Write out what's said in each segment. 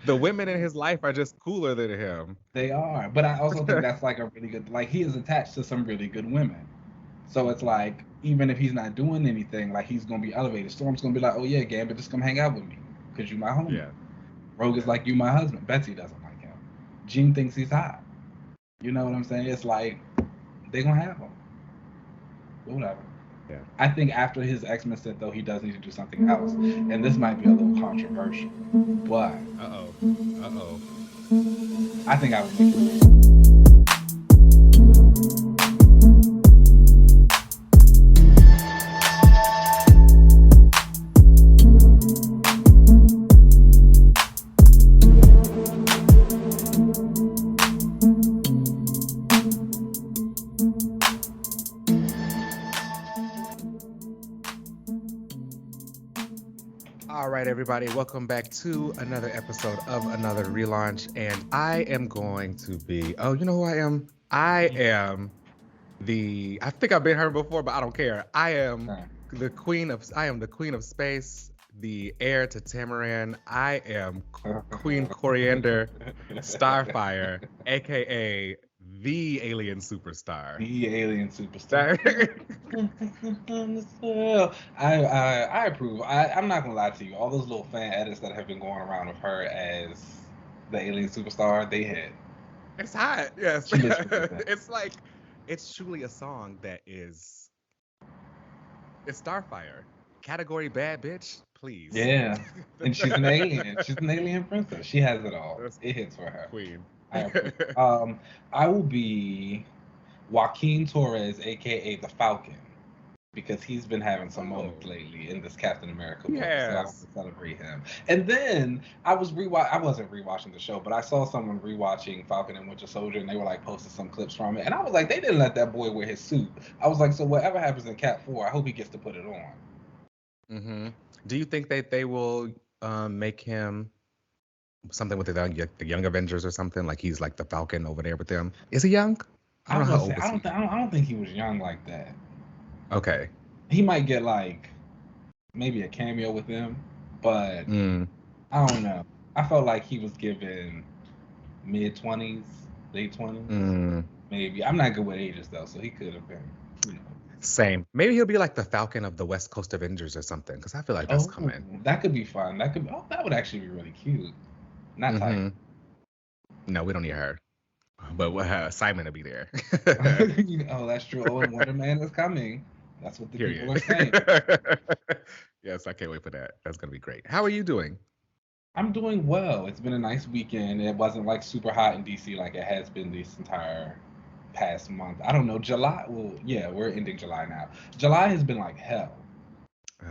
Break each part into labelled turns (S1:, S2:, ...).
S1: The women in his life are just cooler than him.
S2: They are, but I also think that's like a really good. Like he is attached to some really good women, so it's like even if he's not doing anything, like he's gonna be elevated. Storm's gonna be like, oh yeah, Gambit, just come hang out with me, cause you my homie.
S1: Yeah,
S2: Rogue is
S1: yeah,
S2: like, you my husband. Betsy doesn't like him. Jean thinks he's hot. You know what I'm saying? It's like they gonna have him. Whatever.
S1: yeah.
S2: I think after his X-Men set though, he does need to do something else, and this might be a little controversial, but
S1: Uh-oh. Uh-oh.
S2: I think I would make him.
S1: All right, everybody, welcome back to another episode of another relaunch. And I am going to be, oh, you know who I am? I think I've been her before, but I don't care. I am the queen of space, the heir to Tamaran. I am Queen Coriander Starfire, aka the alien superstar.
S2: The alien superstar. I approve. I'm not gonna lie to you. All those little fan edits that have been going around of her as the alien superstar, they hit.
S1: It's hot, yes.
S2: She looks really good.
S1: It's like, it's truly a song that is, it's Starfire. Category bad bitch, please.
S2: Yeah, and she's an alien. She's an alien princess. She has it all. It hits for her.
S1: Queen.
S2: I approve. I will be Joaquin Torres, aka the Falcon, because he's been having some moments lately in this Captain America book. So I want to celebrate him. And then I wasn't rewatching the show, but I saw someone rewatching Falcon and Winter Soldier, and they were like posting some clips from it, and I was like, they didn't let that boy wear his suit. I was like, so whatever happens in Cap 4, I hope he gets to put it on.
S1: Mm-hmm. Do you think that they will make him something with the Young Avengers or something? Like he's like the Falcon over there with them. Is he young? I don't know how old is he.
S2: I don't think he was young like that.
S1: Okay.
S2: He might get like maybe a cameo with them, but I don't know. I felt like he was given mid-20s, late 20s, maybe. I'm not good with ages though, so he could have been. You know.
S1: Same. Maybe he'll be like the Falcon of the West Coast Avengers or something, because I feel like that's coming.
S2: That could be fun. That would actually be really cute. Not tight.
S1: No, we don't need her. But Simon will be there.
S2: Oh, that's true. Oh, and Wonder Man is coming. That's what the people are saying.
S1: Yes, I can't wait for that. That's gonna be great. How are you doing?
S2: I'm doing well. It's been a nice weekend. It wasn't like super hot in DC like it has been this entire past month. I don't know. July. Well, yeah, we're ending July now. July has been like hell.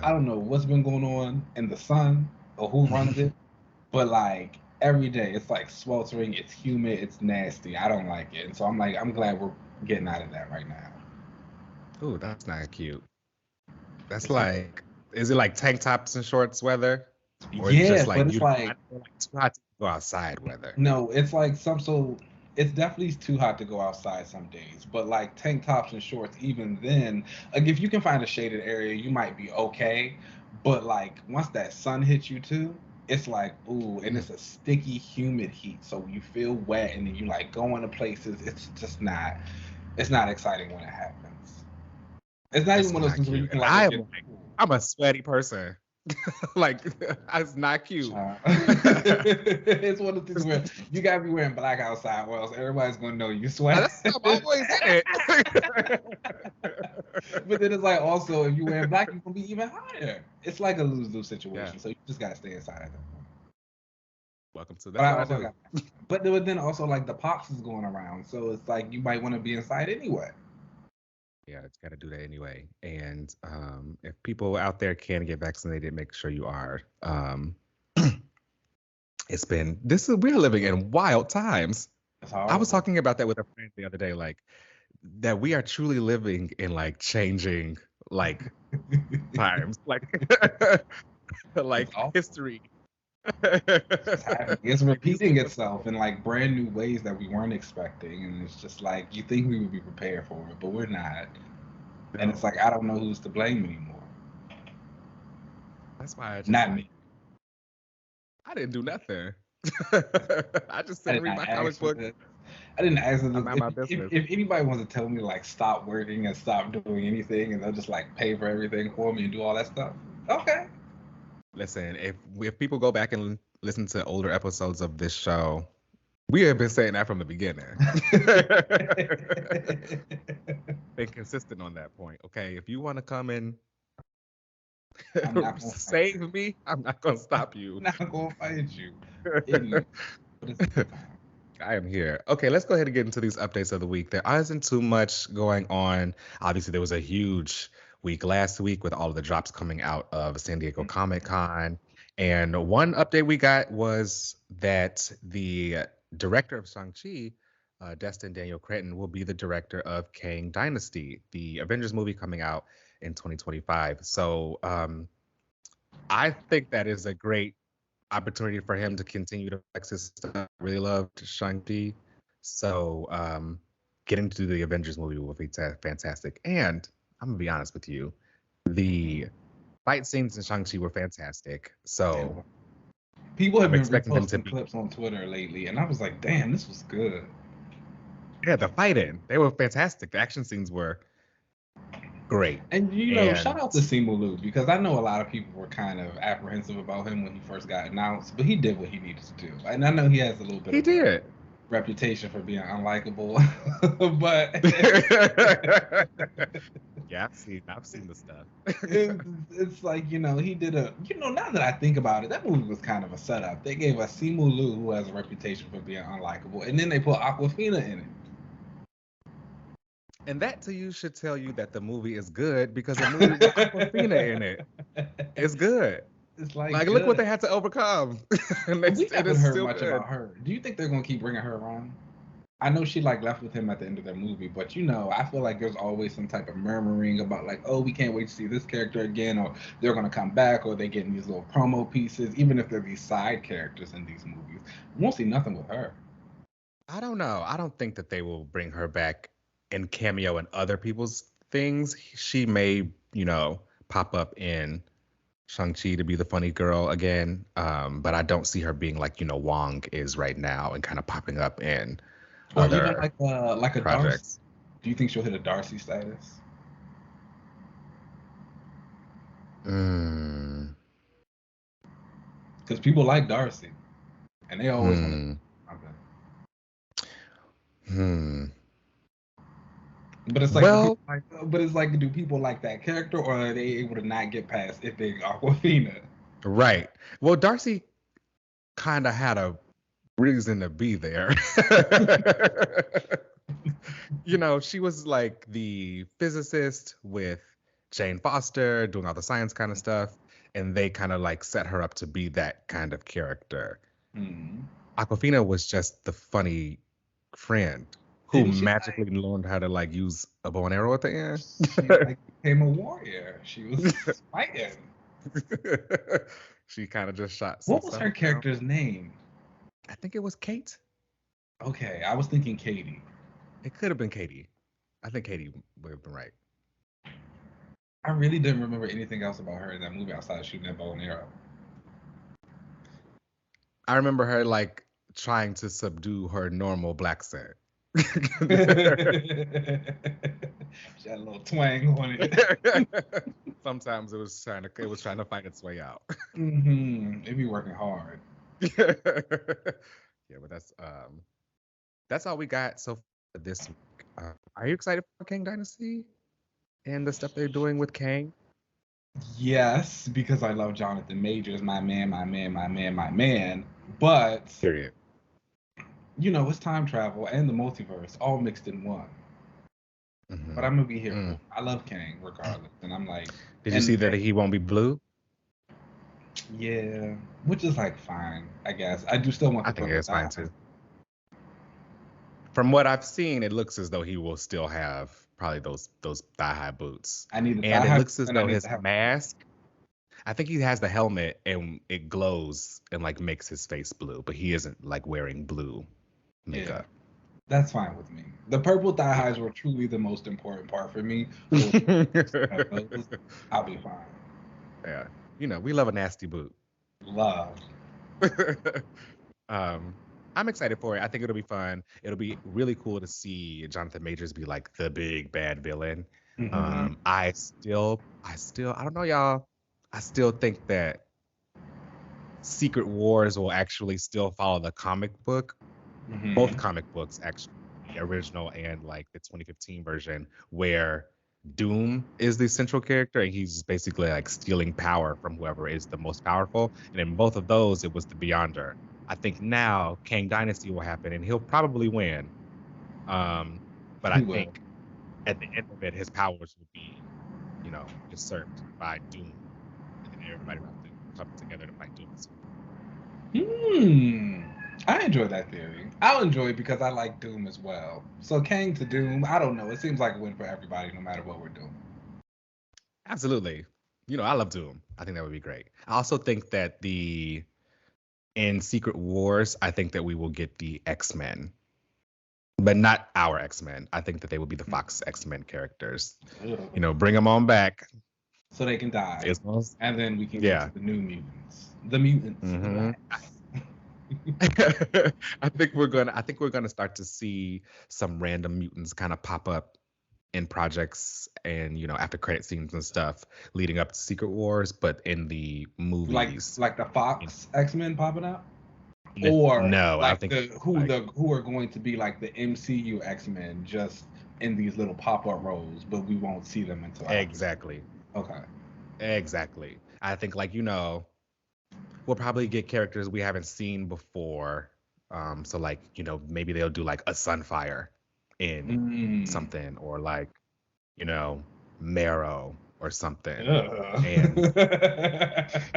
S2: I don't know what's been going on in the sun or who runs it, but like every day it's like sweltering, it's humid, it's nasty. I don't like it, and so I'm glad we're getting out of that right now.
S1: Ooh, that's not cute. That's like, is it like tank tops and shorts weather?
S2: Or yeah, just like, but it's like
S1: too hot to go outside weather.
S2: No, it's like it's definitely too hot to go outside some days, but like tank tops and shorts, even then, like if you can find a shaded area, you might be okay. But like once that sun hits you too, it's like ooh, and it's a sticky, humid heat, so you feel wet, and then you like go into places. It's just not. It's not exciting when it happens. It's not even one of those things where you can like.
S1: I'm a sweaty person. Like it's not cute.
S2: It's one of the things where you gotta be wearing black outside, or else everybody's gonna know you sweat.
S1: I'm always in it.
S2: But then it's like also if you wear black, you're gonna be even higher. It's like a lose-lose situation, so you just gotta stay inside at that point.
S1: Welcome to that.
S2: But then also like the pox is going around, so it's like you might want to be inside anyway.
S1: Yeah, it's got to do that anyway. And if people out there can get vaccinated, make sure you are. We're living in wild times. I was talking about that with a friend the other day, like that we are truly living in like changing like times, like history.
S2: It's repeating itself in like brand new ways that we weren't expecting, and it's just like you think we would be prepared for it, but we're not. No. And it's like I don't know who's to blame anymore.
S1: That's why
S2: not me.
S1: I didn't do nothing. I just
S2: I
S1: sit and
S2: did
S1: read
S2: not
S1: my
S2: ask
S1: comic
S2: for
S1: book.
S2: this. I didn't ask for
S1: I
S2: this.
S1: mind my business.
S2: If anybody wants to tell me to like stop working and stop doing anything, and they'll just like pay for everything for me and do all that stuff, okay.
S1: Listen, if people go back and listen to older episodes of this show, we have been saying that from the beginning. Been consistent on that point. Okay, if you want to come and
S2: I'm not gonna fight
S1: save me, I'm not gonna stop you.
S2: I'm not gonna fight you. Anyway, but it's a good time.
S1: I am here. Okay, let's go ahead and get into these updates of the week. There isn't too much going on. Obviously, there was a huge week last week with all of the drops coming out of San Diego Comic Con. And one update we got was that the director of Shang-Chi, Destin Daniel Cretton, will be the director of Kang Dynasty, the Avengers movie coming out in 2025. So I think that is a great opportunity for him to continue to flex his stuff. I really loved Shang-Chi. So getting to do the Avengers movie will be fantastic. And I'm going to be honest with you, the fight scenes in Shang-Chi were fantastic. So
S2: people have
S1: I'm
S2: been
S1: expecting them to
S2: reposting
S1: be
S2: clips on Twitter lately, and I was like, damn, this was good.
S1: Yeah, the fighting, they were fantastic. The action scenes were great.
S2: And shout out to Simu Liu, because I know a lot of people were kind of apprehensive about him when he first got announced, but he did what he needed to do. And I know he has a little bit a reputation for being unlikable, but
S1: yeah, I've seen the stuff.
S2: it's like, he did now that I think about it, that movie was kind of a setup. They gave us Simu Liu, who has a reputation for being unlikable, and then they put Aquafina in it.
S1: And that to you should tell you that the movie is good, because the movie with Aquafina in it is good. It's like look what they had to overcome.
S2: And we haven't heard much about her. Do you think they're gonna keep bringing her around? I know she left with him at the end of their movie, but I feel like there's always some type of murmuring about oh, we can't wait to see this character again, or they're gonna come back, or they getting these little promo pieces, even if they're these side characters in these movies. We won't see nothing with her.
S1: I don't know. I don't think that they will bring her back and cameo in other people's things. She may, pop up in Shang-Chi to be the funny girl again. But I don't see her being like, Wong is right now and kind of popping up in other
S2: even like a
S1: projects.
S2: Darcy. Do you think she'll hit a Darcy status? Because people like Darcy, and they always want to. But it's like, do people like that character, or are they able to not get past if they Aquafina?
S1: Right. Well, Darcy kind of had a reason to be there. She was like the physicist with Jane Foster doing all the science kind of stuff, and they kind of set her up to be that kind of character. Aquafina was just the funny friend who magically learned how to use a bow and arrow at the end.
S2: She became a warrior. She was fighting.
S1: She kind of just shot.
S2: What was her character's name?
S1: I think it was Kate.
S2: Okay, I was thinking Katie.
S1: It could have been Katie. I think Katie would have been right.
S2: I really didn't remember anything else about her in that movie outside of shooting that bow and arrow.
S1: I remember her trying to subdue her normal black scent.
S2: She had a little twang on it.
S1: Sometimes it was trying to find its way out.
S2: It'd be working hard.
S1: Yeah, but that's all we got so far this week. Are you excited for Kang Dynasty and the stuff they're doing with Kang?
S2: Yes, because I love Jonathan Majors, my man. But
S1: period.
S2: It's time travel and the multiverse all mixed in one. But I'm gonna be here for it. I love Kang regardless, and I'm like.
S1: Did you see that he won't be blue?
S2: Yeah, which is fine, I guess. I do still want.
S1: I think it's fine too. From what I've seen, it looks as though he will still have probably those thigh-high boots.
S2: I need.
S1: And it looks as though his mask. I think he has the helmet and it glows and makes his face blue, but he isn't wearing blue makeup.
S2: Yeah, that's fine with me. The purple thigh highs were truly the most important part for me. I'll be fine.
S1: Yeah, we love a nasty boot.
S2: Love.
S1: I'm excited for it. I think it'll be fun. It'll be really cool to see Jonathan Majors be like the big bad villain.
S2: Mm-hmm.
S1: I don't know, y'all. I still think that Secret Wars will actually still follow the comic book, both comic books actually, the original and like the 2015 version, where Doom is the central character and he's basically like stealing power from whoever is the most powerful. And in both of those, it was the Beyonder. I think now Kang Dynasty will happen and he'll probably win. But I
S2: He will.
S1: think at the end of it, his powers will be, usurped by Doom, and then everybody will have to come together to fight Doom.
S2: I enjoy that theory. I'll enjoy it because I like Doom as well. So Kang to Doom, I don't know. It seems like a win for everybody, no matter what we're doing.
S1: Absolutely. I love Doom. I think that would be great. I also think that in Secret Wars, I think that we will get the X-Men, but not our X-Men. I think that they will be the Fox X-Men characters.
S2: Ugh.
S1: Bring them on back.
S2: So they can die. And then we can
S1: Yeah.
S2: get to the new mutants. The mutants.
S1: Mhm. I think we're gonna start to see some random mutants kind of pop up in projects and after credit scenes and stuff leading up to Secret Wars, but in the movies,
S2: like the Fox X-Men popping up, or
S1: no,
S2: like
S1: I think
S2: who are going to be like the MCU X-Men, just in these little pop-up roles, but we won't see them until
S1: exactly.
S2: Okay.
S1: Exactly. I think we'll probably get characters we haven't seen before. So like maybe they'll do like a Sunfire in something, or like Marrow or something. And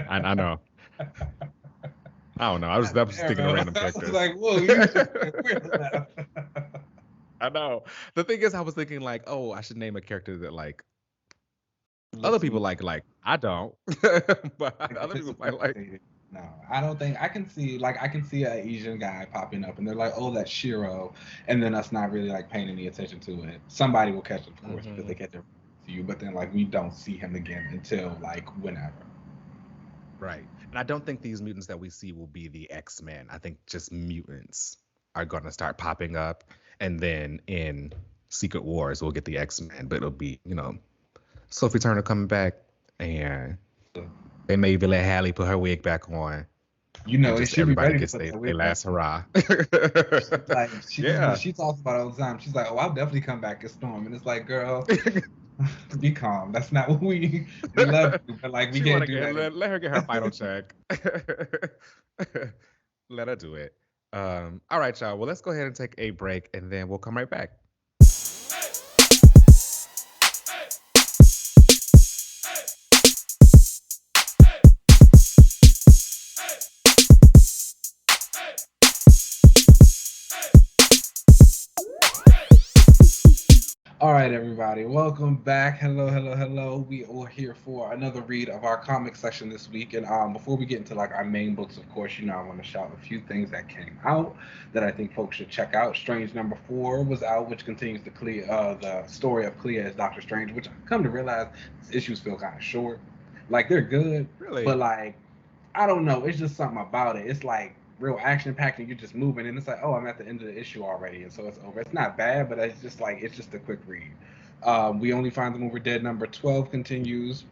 S1: I know. I don't know. I was just thinking of random characters.
S2: I was like, whoa, you
S1: I know. The thing is, I was thinking like, oh, I should name a character that like other people like. I don't, but other people might like.
S2: No, I don't think I can see an Asian guy popping up and they're like, oh, that's Shiro, and then us not really like paying any attention to it. Somebody will catch it, of course, because they catch it to you, but then like we don't see him again until like whenever.
S1: Right. And I don't think these mutants that we see will be the X-Men. I think just mutants are going to start popping up. And then in Secret Wars, we'll get the X-Men. But it'll be, Sophie Turner coming back. And they may even let Hallie put her wig back on.
S2: It should be ready
S1: gets their last hurrah.
S2: She talks about it all the time. She's like, oh, I'll definitely come back as Storm. And it's like, girl, be calm. That's not what we love you, but like we can't do that.
S1: Let her get her final check. Let her do it. All right, y'all. Well, let's go ahead and take a break, and then we'll come right back.
S2: All right, everybody, welcome back. Hello. We are here for another read of our comic section this week. And before we get into like our main books, of course, I want to shout a few things that came out that I think folks should check out. Strange number 4 was out, which continues the story of Clea as Doctor Strange, which I come to realize these issues feel kind of short. Like they're good,
S1: really,
S2: but like I don't know, it's just something about it. It's like real action packed and you're just moving and it's like, oh, I'm at the end of the issue already, and so it's over. It's not bad, but it's just a quick read. We Only Find Them Over Dead number 12 continues.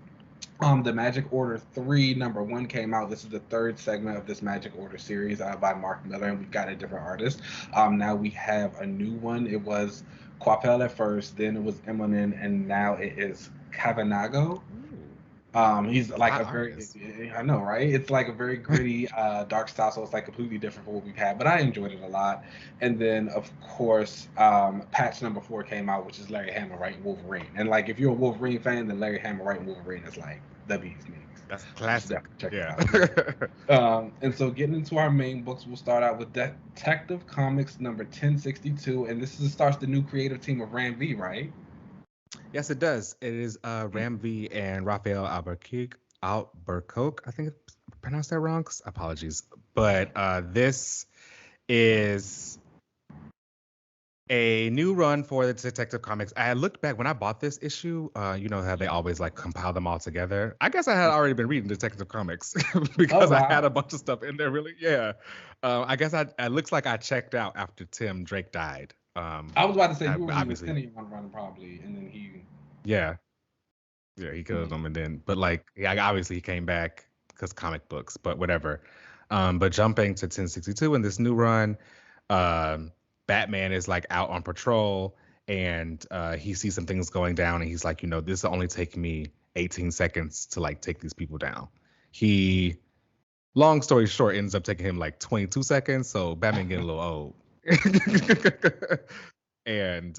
S2: The Magic Order 3 number 1 came out. This is the third segment of this Magic Order series by Mark Miller, and we've got a different artist. Now we have a new one. It was Quapel at first, then it was Eminem, and now it is Cavanago. He's like I know, right? It's like a very gritty, dark style, so it's like completely different from what we've had, but I enjoyed it a lot. And then, of course, patch number 4 came out, which is Larry Hama writing Wolverine. And like, if you're a Wolverine fan, then Larry Hama writing Wolverine is like the bee's knees.
S1: That's classic. Yeah.
S2: And so getting into our main books, we'll start out with Detective Comics number 1062, and starts the new creative team of Ram V, right?
S1: Yes, it does. It is Ram V and Raphael Albuquerque. I think I pronounced that wrong. Apologies. But this is A new run for the Detective Comics. I looked back when I bought this issue. You know how they always like compile them all together. I guess I had already been reading Detective Comics
S2: Oh
S1: because I had
S2: wow.
S1: a bunch of stuff in there. Really, yeah. I guess it looks like I checked out after Tim Drake died.
S2: I was about to say
S1: I,
S2: you were reading the
S1: obviously,
S2: Tennessee run probably, and then he.
S1: yeah, yeah, he killed them, and then, but like, yeah, obviously he came back because comic books, but whatever. But jumping to 1062 in this new run, um, Batman is like out on patrol, and he sees some things going down, and he's like, this will only take me 18 seconds to like take these people down. He, long story short, ends up taking him like 22 seconds, so Batman getting a little old. And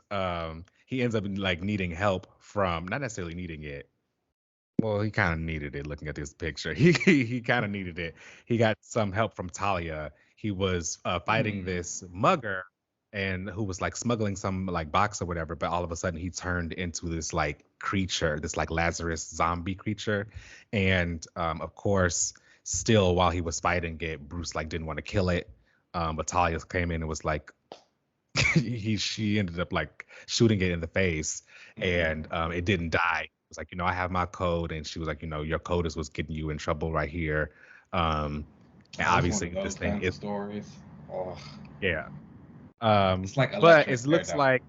S1: he ends up like needing help from, not necessarily needing it. Well, he kind of needed it looking at this picture. He kind of needed it. He got some help from Talia. He was fighting this mugger and who was like smuggling some like box or whatever, but all of a sudden he turned into this like creature, this like Lazarus zombie creature. And of course, still while he was fighting it, Bruce like didn't want to kill it. But Talia came in and was like, she ended up like shooting it in the face, and it didn't die. It was like, I have my code, and she was like, your code is what's getting you in trouble right here. And
S2: Oh, it's one
S1: obviously
S2: of those
S1: this thing
S2: kinds of
S1: is,
S2: stories. Oh,
S1: yeah.
S2: it's like
S1: But
S2: electric
S1: it looks
S2: Daredevil.
S1: like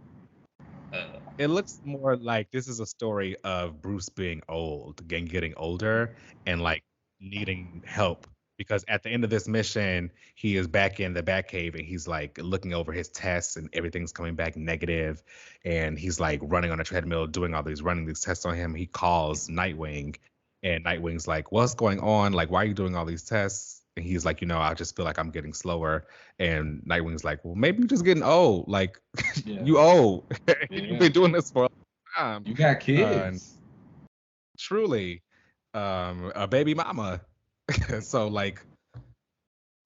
S1: it looks more like this is a story of Bruce being old, getting older, and like needing help. Because at the end of this mission, he is back in the Batcave and he's like looking over his tests and everything's coming back negative. And he's like running on a treadmill, running these tests on him. He calls Nightwing, and Nightwing's like, "What's going on? Like, why are you doing all these tests?" And he's like, I just feel like I'm getting slower. And Nightwing's like, well, maybe you're just getting old. Like,
S2: Yeah,
S1: you old. You've
S2: yeah.
S1: been doing this for a long time.
S2: You got
S1: And
S2: kids.
S1: truly, a baby mama. So like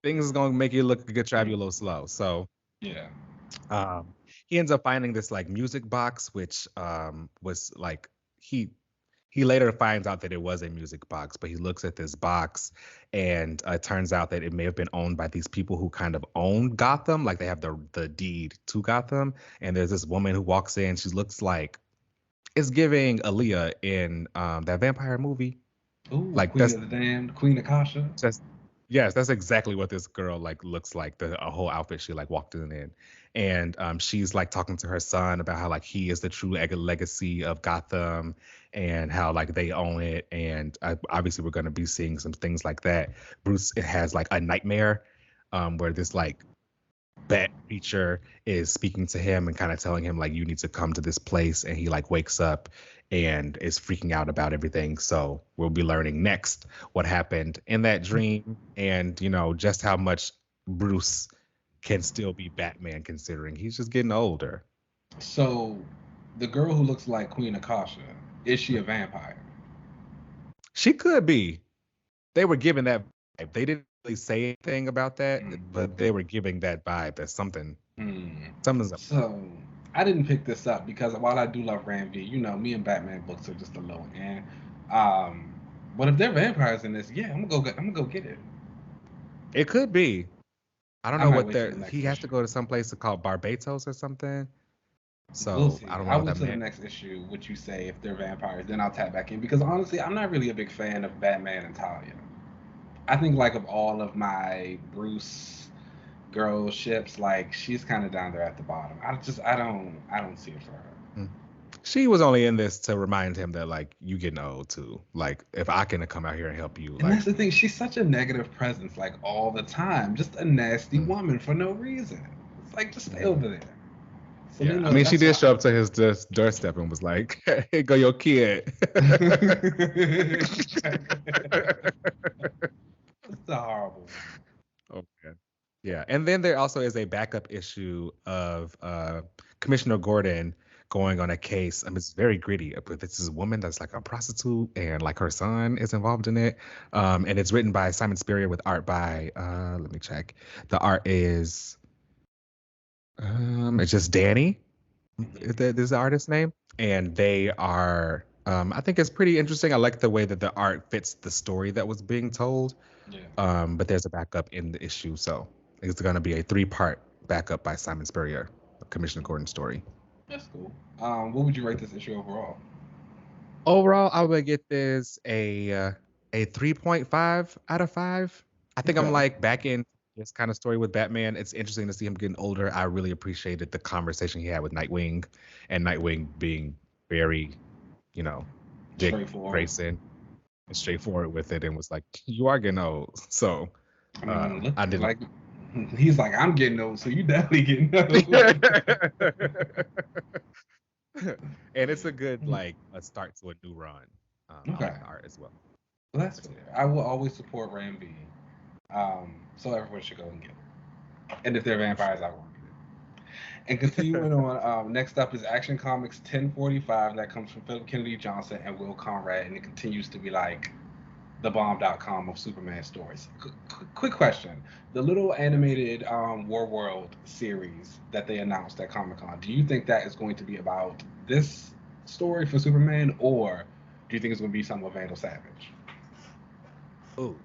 S1: things is gonna make you look good, drive you a little slow. So
S2: Yeah.
S1: um he ends up finding this like music box, which was like he he later finds out that it was a music box, but he looks at this box and it turns out that it may have been owned by these people who kind of own Gotham, like they have the deed to Gotham. And there's this woman who walks in. She looks like it's giving Aaliyah in that vampire movie.
S2: Ooh,
S1: Like
S2: Queen of the Damned, Queen Akasha.
S1: that's yes, that's exactly what this girl like looks like. The a whole outfit she like walked in, and she's like talking to her son about how like he is the true legacy of Gotham, and how like they own it. And obviously we're gonna be seeing some things like that. Bruce has like a nightmare, where this like bat creature is speaking to him and kind of telling him like you need to come to this place, and he like wakes up and is freaking out about everything. So we'll be learning next what happened in that dream, and just how much Bruce can still be Batman considering he's just getting older.
S2: So, the girl who looks like Queen Akasha, is she a vampire?
S1: She could be. They were giving that vibe. They didn't really say anything about that, but they were giving that vibe that something's up.
S2: So, I didn't pick this up because while I do love Ram V, me and Batman books are just a low end. Um, but if they're vampires in this, yeah, I'm gonna go get it.
S1: It could be. I don't
S2: I
S1: know
S2: might
S1: what
S2: wait for the
S1: he
S2: next
S1: has to
S2: issue.
S1: go to some place called Barbados or something.
S2: We'll
S1: So I
S2: see.
S1: don't know
S2: I'll
S1: what
S2: wait
S1: that
S2: till the
S1: meant.
S2: next issue, what you say if they're vampires, then I'll tap back in because honestly, I'm not really a big fan of Batman and Talia. I think like of all of my Bruce girl ships, like she's kind of down there at the bottom. I don't see it for her.
S1: Mm. She was only in this to remind him that like you getting old too. Like if I can come out here and help you,
S2: And
S1: like
S2: that's the thing, she's such a negative presence, like all the time, just a nasty
S1: mm,
S2: woman for no reason. It's like just stay
S1: mm.
S2: over there. So
S1: Yeah.
S2: they
S1: I
S2: know
S1: mean, she
S2: that's
S1: did
S2: why.
S1: show up to his doorstep and was like, "Here go your kid."
S2: It's a horrible.
S1: Oh man. Yeah. And then there also is a backup issue of Commissioner Gordon going on a case. I mean, it's very gritty. But this is a woman that's like a prostitute and like her son is involved in it. And it's written by Simon Spurrier with art by let me check. The art is it's just Danny. This is the artist's name. And they are I think it's pretty interesting. I like the way that the art fits the story that was being told.
S2: Yeah.
S1: But there's a backup in the issue, so it's going to be a 3-part backup by Simon Spurrier. Commissioner Gordon story.
S2: That's cool. What would you rate this issue overall?
S1: Overall, I would get this a 3.5 out of 5. I think I'm like back in this kind of story with Batman. It's interesting to see him getting older. I really appreciated the conversation he had with Nightwing, and Nightwing being very, Dick Grayson and straightforward with it, and was like, "You are getting old." So I didn't
S2: like. He's like, "I'm getting old, so you definitely getting old."
S1: And it's a good a start to a new run. I like the art as well.
S2: That's fair. I will always support Ram V. So everyone should go and get it. And if they're vampires, I won't get it. And continuing on, next up is Action Comics 1045. That comes from Philip Kennedy Johnson and Will Conrad, and it continues to be like thebomb.com of Superman stories. Quick question. The little animated War World series that they announced at Comic-Con, do you think that is going to be about this story for Superman, or do you think it's going to be something with Vandal Savage?
S1: Oh,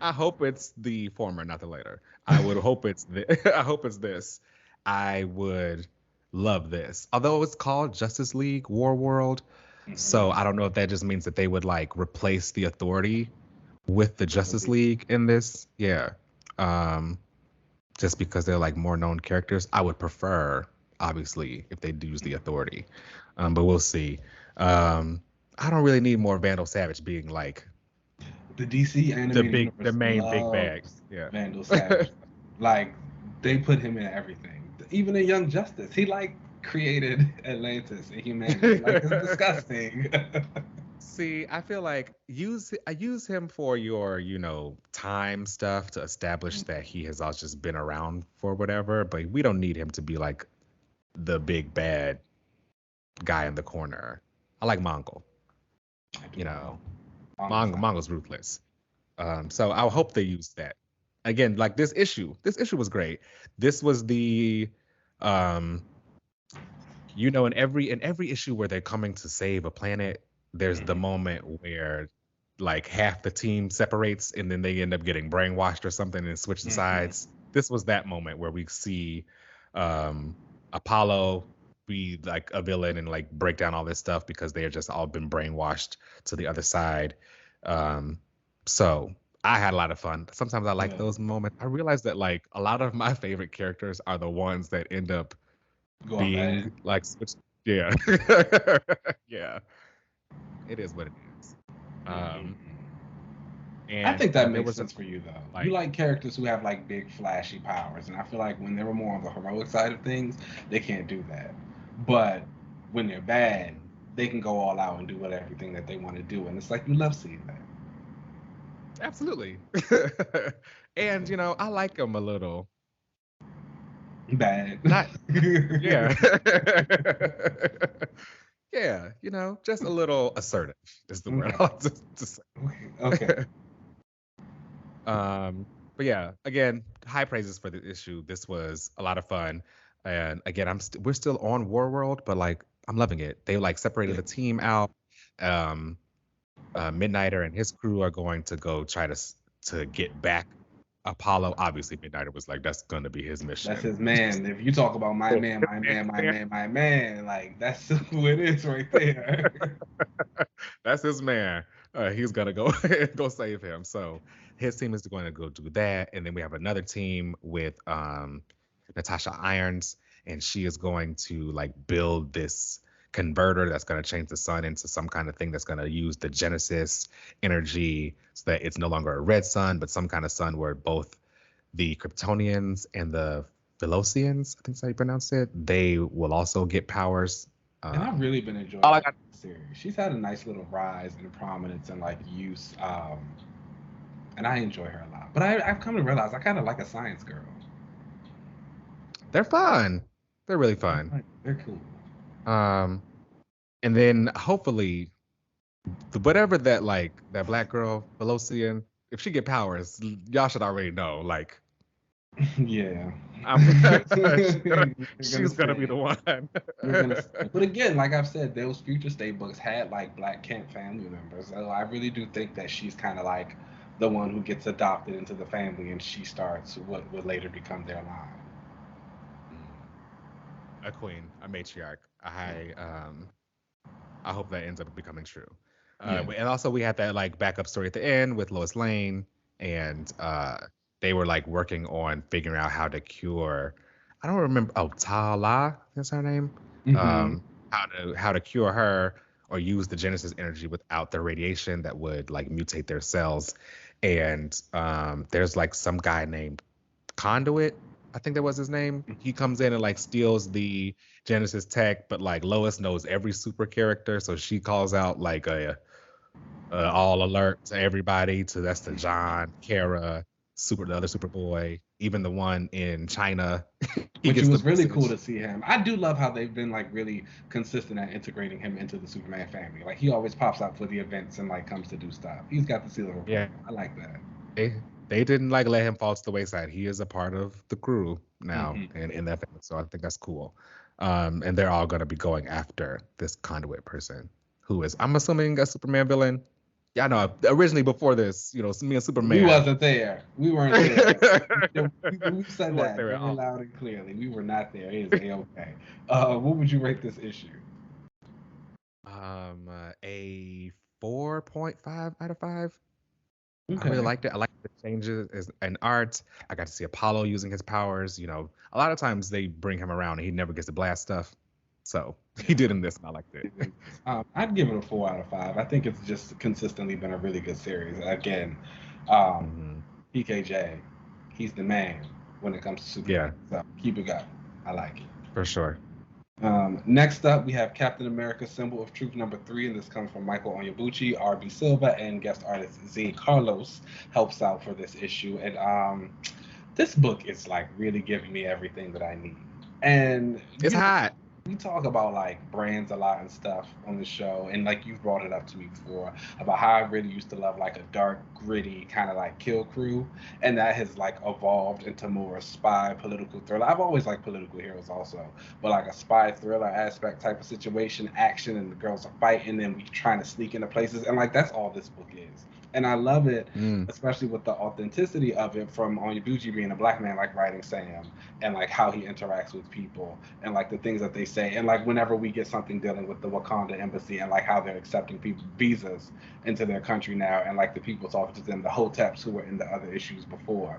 S1: I hope it's the former, not the later. I would hope it's I hope it's this. I would love this. Although it's called Justice League War World, so I don't know if that just means that they would replace the Authority with the Justice League in this. Yeah. Just because they're more known characters. I would prefer, obviously, if they do use the Authority. But we'll see. I don't really need more Vandal Savage being
S2: the DC animated
S1: the main big bag. Yeah.
S2: Vandal Savage. They put him in everything. Even in Young Justice, he created Atlantis and humanity. It's disgusting.
S1: See, I feel like use him for your, time stuff to establish that he has all just been around for whatever, but we don't need him to be the big bad guy in the corner. I like Mongol. Mongol's ruthless. So I hope they use that. Again, this issue was great. This was the in every issue where they're coming to save a planet, there's the moment where half the team separates and then they end up getting brainwashed or something and switching sides. This was that moment where we see Apollo be a villain and break down all this stuff because they have just all been brainwashed to the other side. So I had a lot of fun. Sometimes I like those moments. I realized that a lot of my favorite characters are the ones that end up being switched. Yeah. Yeah. It is what it is.
S2: And I think that makes sense for you though. You like characters who have big flashy powers, and I feel like when they were more on the heroic side of things, they can't do that. But when they're bad, they can go all out and do everything that they want to do, and it's you love seeing that.
S1: Absolutely. And I like them a little
S2: bad.
S1: Not yeah. Yeah, just a little assertive is the word I like to say.
S2: Okay.
S1: But yeah, again, high praises for the issue. This was a lot of fun, and again, we're still on War World, but I'm loving it. They separated the team out. Midnighter and his crew are going to go try to get back Apollo. Obviously, Midnighter was that's going to be his mission.
S2: That's his man. If you talk about my man, that's who it is right there.
S1: That's his man. He's gonna go save him. So his team is going to go do that, and then we have another team with Natasha Irons, and she is going to build this converter that's going to change the sun into some kind of thing that's going to use the Genesis energy so that it's no longer a red sun, but some kind of sun where both the Kryptonians and the Velocians, I think that's how you pronounce it, they will also get powers.
S2: And I've really been enjoying the series. She's had a nice little rise in prominence and use, and I enjoy her a lot. But I've come to realize I kind of like a science girl.
S1: They're fun. They're really fun.
S2: They're cool.
S1: And then hopefully, whatever that that black girl Velocian, if she get powers, y'all should already know.
S2: Yeah,
S1: she's gonna be the one.
S2: But again, like I've said, those Future State books had Black Kent family members. So I really do think that she's kind of the one who gets adopted into the family, and she starts what would later become their line.
S1: a queen, a matriarch. I hope that ends up becoming true. And also we had that like backup story at the end with Lois Lane, and they were like working on figuring out how to cure. I don't remember. Oh, Tala, that's her name.
S2: Mm-hmm.
S1: How to cure her or use the Genesis energy without the radiation that would like mutate their cells. And there's like some guy named Conduit, I think that was his name. He comes in and like steals the Genesis tech, but like Lois knows every super character, so she calls out like a all alert to everybody. That's the John, Kara, the other Superboy, even the one in China. He
S2: Which
S1: gets the
S2: was really cool
S1: message.
S2: to see him. I do love how they've been like really consistent at integrating him into the Superman family. Like he always pops out for the events and like comes to do stuff. He's got the seal of approval.
S1: Yeah,
S2: I like that.
S1: they didn't like let him fall to the wayside. He is a part of the crew now
S2: Mm-hmm.
S1: and in that family, so I think that's cool. And they're all gonna be going after this Conduit person, who is, I'm assuming, a Superman villain. Yeah, I know. Originally, before this, me and
S2: We
S1: Superman.
S2: wasn't there. We weren't there. We said
S1: We weren't
S2: that
S1: there at
S2: very
S1: all.
S2: loud and clearly. We were not there. It is A-okay. What would you rate this issue?
S1: A 4.5 out of 5. I really
S2: Okay.
S1: liked it. I liked the changes in art. I got to see Apollo using his powers. A lot of times they bring him around and he never gets to blast stuff. So he did in this, and I liked it.
S2: I'd give it a 4 out of 5. I think it's just consistently been a really good series. Again,
S1: Hmm.
S2: PKJ, he's the man when it comes to
S1: Yeah,
S2: Superman. So keep it going. I like it.
S1: for sure.
S2: Next up, we have Captain America: Symbol of Truth #3, and this comes from Micheal Onyebuchi, R.B. Silva, and guest artist Z. Carlos helps out for this issue. And this book is like really giving me everything that I need. And
S1: It's hot.
S2: we talk about like brands a lot and stuff on the show, and like you've brought it up to me before about how I really used to love like a dark, gritty kind of like Kill Crew, and that has like evolved into more spy political thriller. I've always liked political heroes also, but like a spy thriller aspect type of situation, action, and the girls are fighting, and we trying to sneak into places, and like that's all this book is. And I love it,
S1: Mm.
S2: especially with the authenticity of it from Onyebuchi being a black man, like writing Sam, and like how he interacts with people, and like the things that they say, and like whenever we get something dealing with the Wakanda embassy, and like how they're accepting people visas into their country now, and like the people talking to them, the hoteps who were in the other issues before,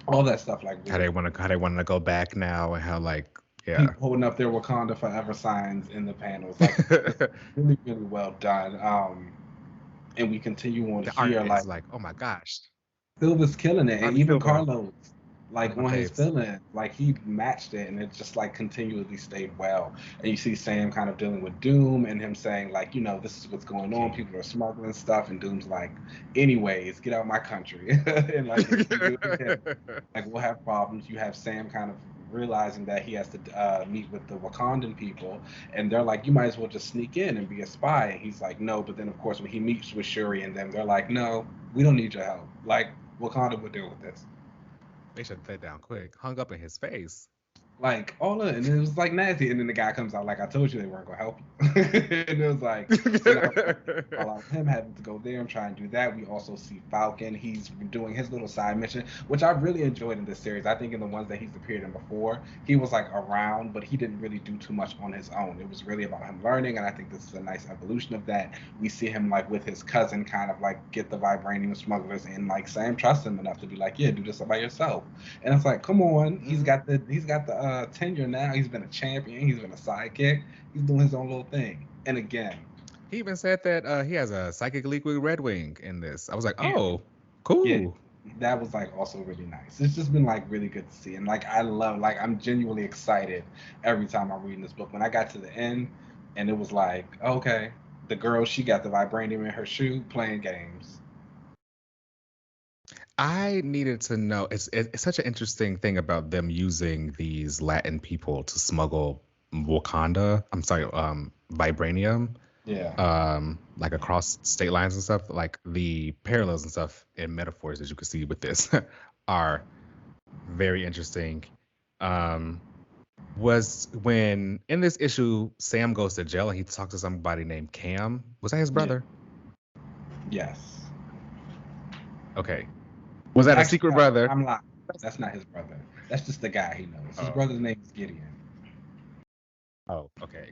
S2: all that stuff, like
S1: How
S2: really
S1: they want to go back now, and how like yeah.
S2: people holding up their Wakanda forever signs in the panels, like it's really really well done. And we continue on
S1: The art
S2: here, like
S1: is like, oh my gosh,
S2: Silva's killing it, and
S1: R.B.
S2: even
S1: Silva,
S2: Carlos,
S1: one
S2: like
S1: of my
S2: on his
S1: faves.
S2: feeling, like he matched it, and it just like continually stayed well. And you see Sam kind of dealing with Doom, and him saying like, this is what's going on.
S1: King.
S2: People are smuggling stuff, and Doom's like, anyways, get out of my country. And like if you do it again, like we'll have problems. You have Sam kind of realizing that he has to meet with the Wakandan people, and they're like, you might as well just sneak in and be a spy. And he's like, no. But then of course when he meets with Shuri and them, they're like, no, we don't need your help. Like Wakanda would deal with this.
S1: They shut that down quick. Hung up in his face.
S2: Like all of it, and it was like nasty. And then the guy comes out like, I told you they weren't gonna help you. And it was like, and I was like, all of him having to go there and try and do that. We also see Falcon. He's doing his little side mission, which I really enjoyed in this series. I think in the ones that he's appeared in before, he was like around, but he didn't really do too much on his own. It was really about him learning, and I think this is a nice evolution of that. We see him like with his cousin, kind of like get the vibranium smugglers, and like Sam trusts him enough to be like, yeah, do this by yourself. And it's like, come on, he's got the tenure now. He's been a champion. He's been a sidekick. He's doing his own little thing. And again,
S1: He even said that he has a psychic leak with Red Wing in this. I was like,
S2: yeah,
S1: oh, cool.
S2: yeah, that was like also really nice. It's just been like really good to see, and like I love, like I'm genuinely excited every time I'm reading this book. When I got to the end, and it was like, okay, the girl, she got the vibranium in her shoe playing games.
S1: I needed to know. It's such an interesting thing about them using these Latin people to smuggle Wakanda. I'm sorry, vibranium.
S2: Yeah.
S1: Like across state lines and stuff. Like the parallels and stuff and metaphors that you can see with this are very interesting. Was when in this issue Sam goes to jail and he talks to somebody named Cam. Was that his brother?
S2: Yes.
S1: Okay. Was that a secret brother?
S2: I'm lying. That's not his brother. That's just the guy he knows. His brother's name is Gideon.
S1: Oh, okay.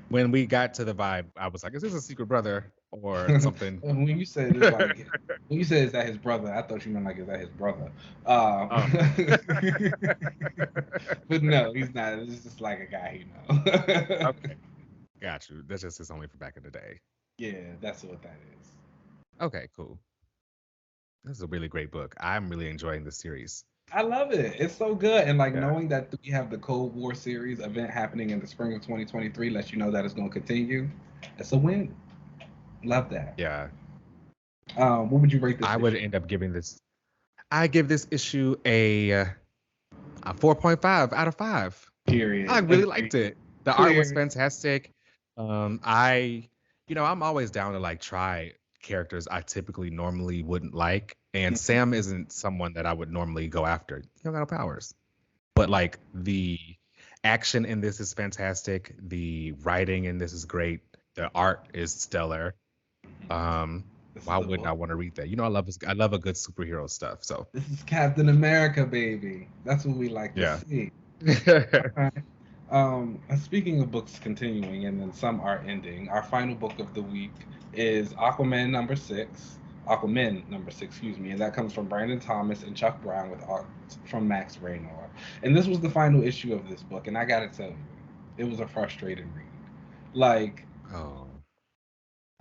S1: When we got to the vibe, I was like, "Is this a secret brother or something?"
S2: When you said it's like, when you said is that his brother, I thought you meant like is that his brother.
S1: Oh.
S2: But no, he's not. It's just like a guy he know.
S1: Okay, got you. That's just his only for back in the day.
S2: Yeah, that's what that is.
S1: Okay, cool. This is a really great book. I'm really enjoying this series.
S2: I love it. It's so good. And like
S1: Yeah.
S2: knowing that we have the Cold War series event happening in the spring of 2023 lets you know that it's going to continue. It's a win. Love that.
S1: Yeah.
S2: What would you rate this
S1: I would
S2: issue?
S1: end up giving this. I give this issue a 4.5 out of 5. I
S2: Period.
S1: really liked
S2: Agreed.
S1: it. The art was
S2: Clear.
S1: fantastic. I, I'm always down to like try characters I typically normally wouldn't like, and
S2: Mhm.
S1: Sam isn't someone that I would normally go after. You don't got no powers, but like the action in this is fantastic. The writing in this is great. The art is stellar. Um,
S2: This
S1: why
S2: is a
S1: wouldn't I
S2: book.
S1: want to read that? I love a good superhero stuff. So
S2: This is Captain America, baby. That's what we like to
S1: yeah.
S2: see. Okay. Speaking of books continuing and then some are ending, our final book of the week is Aquamen number six, excuse me, and that comes from Brandon Thomas and Chuck Brown with art from Max Raynor. And this was the final issue of this book, and I gotta tell you, it was a frustrating read. Like,
S1: Oh.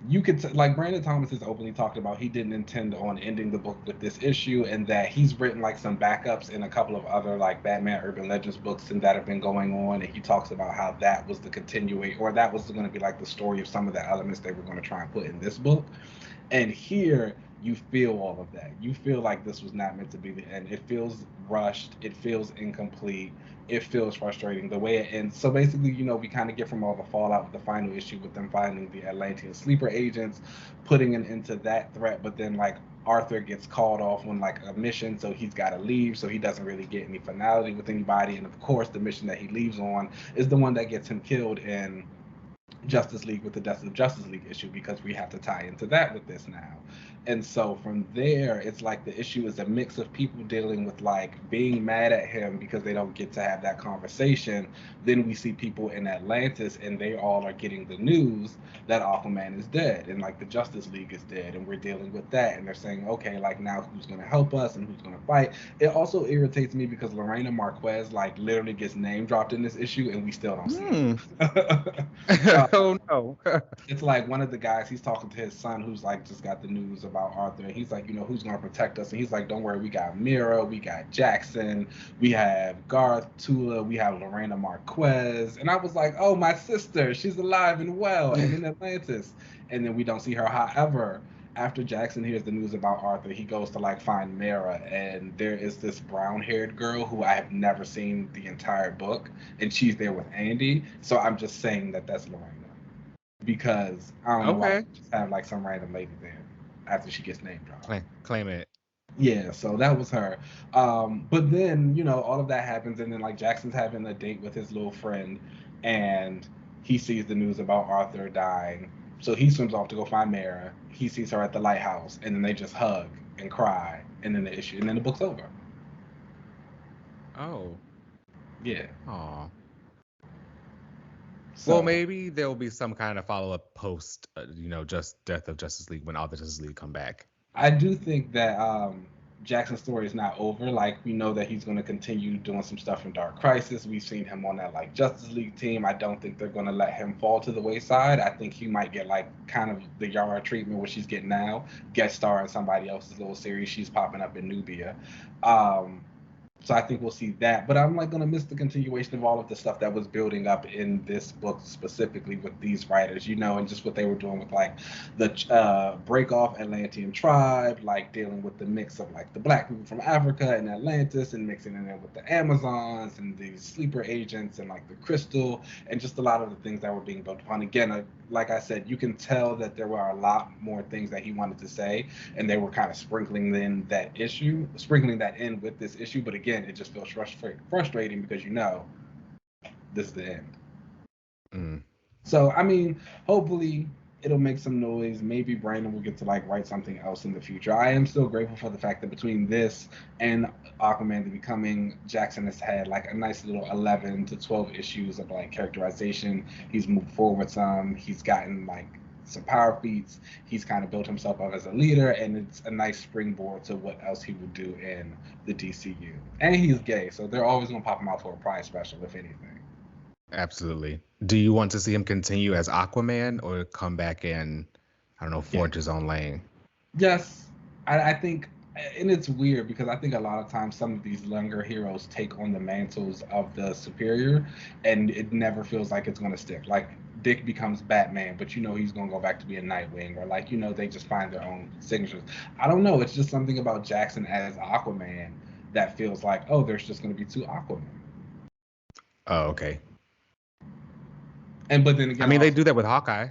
S2: you could like Brandon Thomas has openly talked about he didn't intend on ending the book with this issue, and that he's written like some backups in a couple of other like Batman Urban Legends books and that have been going on, and he talks about how that was the continuate or that was going to be like the story of some of the elements they were going to try and put in this book. And here you feel all of that. You feel like this was not meant to be the end. It feels rushed. It feels incomplete. It feels frustrating the way it ends. So basically, we kind of get from all the fallout with the final issue with them finding the Atlantean sleeper agents, putting an end to that threat. But then, like, Arthur gets called off on like a mission, so he's got to leave. So he doesn't really get any finality with anybody. And of course, the mission that he leaves on is the one that gets him killed in Justice League with the Death of Justice League issue because we have to tie into that with this now. And so from there, it's like the issue is a mix of people dealing with like being mad at him because they don't get to have that conversation. Then we see people in Atlantis and they all are getting the news that Aquaman is dead and like the Justice League is dead and we're dealing with that. And they're saying, okay, like now who's going to help us and who's going to fight? It also irritates me because Lorena Marquez like literally gets name dropped in this issue and we still don't see
S1: Hmm.
S2: her. uh,
S1: Oh no.
S2: it's like one of the guys he's talking to his son who's like just got the news about Arthur and he's like, who's gonna protect us? And he's like, don't worry, we got Mira, we got Jackson, we have Garth Tula, we have Lorena Marquez. And I was like, oh, my sister, she's alive and well and in Atlantis. And then we don't see her. However, after Jackson hears the news about Arthur, he goes to like find Mara, and there is this brown-haired girl who I have never seen the entire book, and she's there with Andy. So I'm just saying that that's Lorena because I don't know why
S1: Okay.
S2: they just have like some random lady there after she gets name dropped.
S1: Claim it.
S2: Yeah, so that was her. But then, all of that happens, and then like Jackson's having a date with his little friend, and he sees the news about Arthur dying. So he swims off to go find Mara. He sees her at the lighthouse, and then they just hug and cry, and then the book's over.
S1: Oh.
S2: Yeah.
S1: Oh. Well,
S2: So
S1: maybe there will be some kind of follow-up post, just Death of Justice League when all the Justice League come back.
S2: I do think that Jackson's story is not over. Like we know that he's going to continue doing some stuff in Dark Crisis. We've seen him on that like Justice League team. I don't think they're going to let him fall to the wayside. I think he might get like kind of the Yara treatment what she's getting now, guest star in somebody else's little series. She's popping up in Nubia. Um, so I think we'll see that. But I'm like gonna miss the continuation of all of the stuff that was building up in this book specifically with these writers, and just what they were doing with like the break off Atlantean tribe, like dealing with the mix of like the black people from Africa and Atlantis and mixing it in with the Amazons and these sleeper agents and like the crystal and just a lot of the things that were being built upon. Again, like I said, you can tell that there were a lot more things that he wanted to say and they were kind of sprinkling that in with this issue. But again, it just feels frustrating because this is the end.
S1: Mm.
S2: So I mean, hopefully it'll make some noise. Maybe Brandon will get to like write something else in the future. I am still grateful for the fact that between this and Aquaman the Becoming, Jackson has had like a nice little 11 to 12 issues of like characterization. He's moved forward some. He's gotten like some power feats. He's kind of built himself up as a leader, and it's a nice springboard to what else he will do in the DCU. And he's gay, so they're always gonna pop him out for a Pride special, if anything.
S1: Absolutely. Do you want to see him continue as Aquaman or come back and, I don't know, forge his own lane?
S2: Yes, I think, and it's weird because I think a lot of times some of these younger heroes take on the mantles of the superior, and it never feels like it's going to stick. Like Dick becomes Batman, but you know he's going to go back to being Nightwing, or like you know they just find their own signatures. I don't know. It's just something about Jackson as Aquaman that feels like, oh, there's just going to be two Aquaman.
S1: Oh, okay.
S2: And but then again,
S1: I mean, they do that with Hawkeye.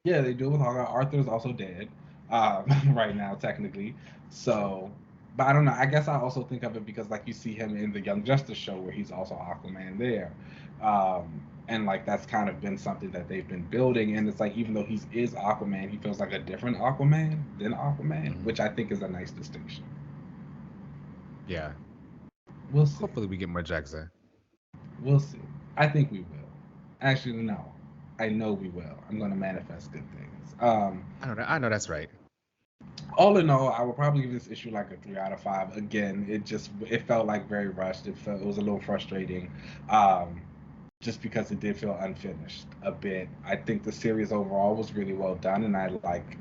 S2: Yeah, they do it with Hawkeye. Arthur's also dead right now, technically. So, but I don't know. I guess I also think of it because, like, you see him in the Young Justice show where he's also Aquaman there. And, like, that's kind of been something that they've been building. And it's like, even though he is Aquaman, he feels like a different Aquaman than Aquaman, which I think is a nice distinction.
S1: Yeah.
S2: We'll see.
S1: Hopefully we get more Jackson.
S2: We'll see. I think we will. Actually, no. I know we will. I'm going to manifest good things.
S1: I know that's right.
S2: All in all, I would probably give this issue like a 3 out of 5. Again, it felt like very rushed. It was a little frustrating, just because it did feel unfinished a bit. I think the series overall was really well done, and I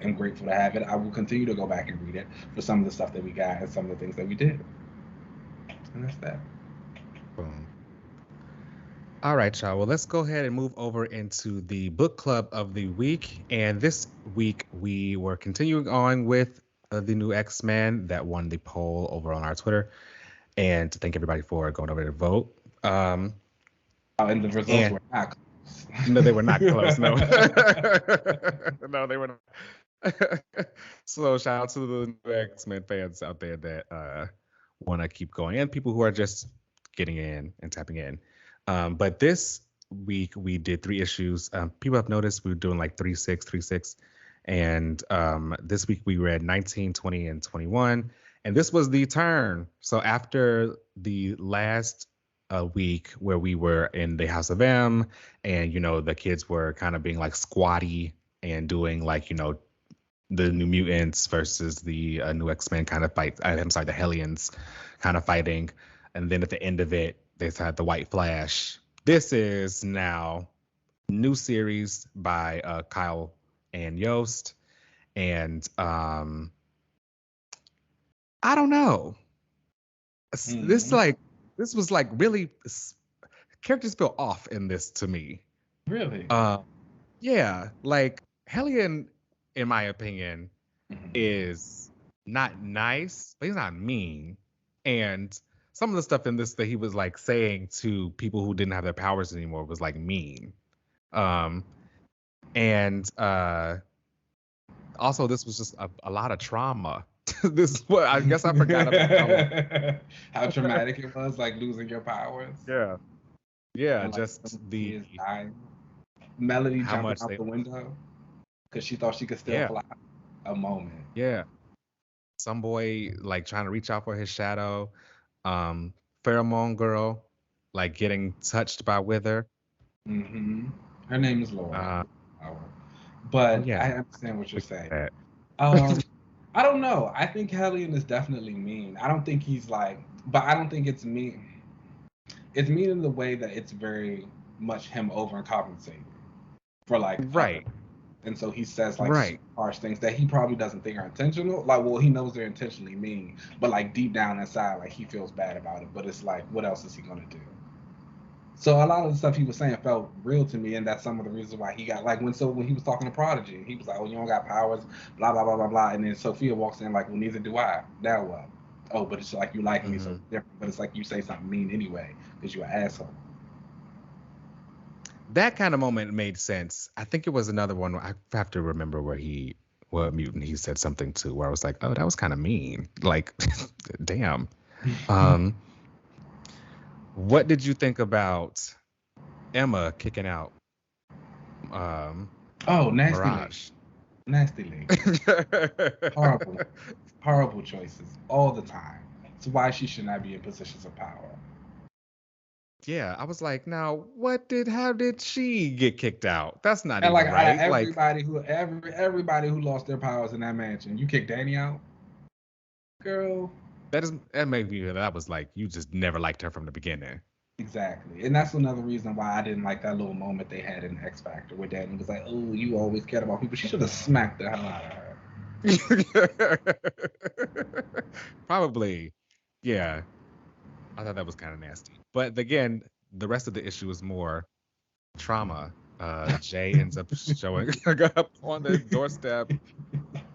S2: am grateful to have it. I will continue to go back and read it for some of the stuff that we got and some of the things that we did. And that's that.
S1: Boom. All right, y'all. Well, let's go ahead and move over into the book club of the week. And this week, we were continuing on with the new X-Men that won the poll over on our Twitter. And to thank everybody for going over to vote.
S2: And the results were not close.
S1: No, they were not close. No. No, they were not. So shout out to the new X-Men fans out there that want to keep going and people who are just getting in and tapping in. But this week we did 3 issues. People have noticed we were doing like 3-6, 3-6. And this week we read 19, 20, and 21. And this was the turn. So after the last week where we were in the House of M and, you know, the kids were kind of being like squatty and doing like, you know, the New Mutants versus the new X-Men kind of fight. I'm sorry, the Hellions kind of fighting. And then at the end of it, they had the White Flash. This is now new series by Kyle and Yost. And I don't know. This was like really, characters feel off in this to me.
S2: Really?
S1: Yeah, like Hellion, in my opinion, is not nice, but he's not mean. And some of the stuff in this that he was like saying to people who didn't have their powers anymore was like mean. And also this was just a lot of trauma. This is what I guess I forgot about
S2: how traumatic it was, like losing your powers.
S1: Yeah. Yeah,
S2: and, like,
S1: just the
S2: Melody jumping out the window because she thought she could still fly. A moment.
S1: Yeah. Some boy like trying to reach out for his shadow. Pheromone girl like getting touched by Wither.
S2: Her name is Laura. But I understand what you're saying. I don't know. I think Hellion is definitely mean. I don't think he's like, but I don't think it's mean. It's mean in the way that it's very much him overcompensating for like and so he says like harsh things that he probably doesn't think are intentional. Like, well, he knows they're intentionally mean, but like deep down inside, like he feels bad about it. But it's like, what else is he gonna do? So a lot of the stuff he was saying felt real to me, and that's some of the reasons why he got like when he was talking to Prodigy, he was like, "Oh, you don't got powers, blah blah blah blah blah," and then Sophia walks in like, "Well, neither do I." Now what? Oh, but it's like you like me so different, but it's like you say something mean anyway because you're an asshole.
S1: That kind of moment made sense. I think it was another one. I have to remember what mutant he said something to where I was like, oh, that was kind of mean. Like, damn. What did you think about Emma kicking out
S2: nasty
S1: Mirage?
S2: Nasty lady. Horrible, horrible choices all the time. It's why she should not be in positions of power.
S1: Yeah, I was like, now how did she get kicked out? That's not
S2: And
S1: even
S2: like
S1: right. Like
S2: everybody who lost their powers in that mansion, you kick Danny out, girl.
S1: that made me that was like you just never liked her from the beginning.
S2: Exactly, and that's another reason why I didn't like that little moment they had in X Factor where Danny was like, "Oh, you always cared about people." She should have smacked the hell out of her.
S1: Probably. Yeah. I thought that was kind of nasty. But again, the rest of the issue is more trauma. Jay ends up showing up on the doorstep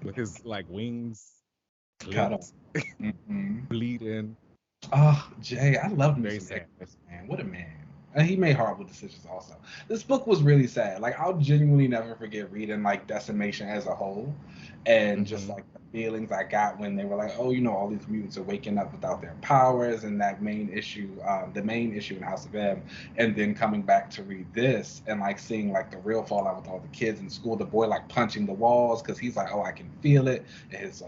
S1: with his like wings
S2: Cut off.
S1: clipped,
S2: Mm-hmm.
S1: bleeding.
S2: Oh, Jay, I loved me
S1: Very
S2: some
S1: sad.
S2: Jay, man. What a man. And he made horrible decisions also. This book was really sad. Like I'll genuinely never forget reading like Decimation as a whole and just like the feelings I got when they were like, oh, all these mutants are waking up without their powers and that main issue, the main issue in House of M, and then coming back to read this and like seeing like the real fallout with all the kids in school, the boy like punching the walls because he's like, oh, I can feel it. And his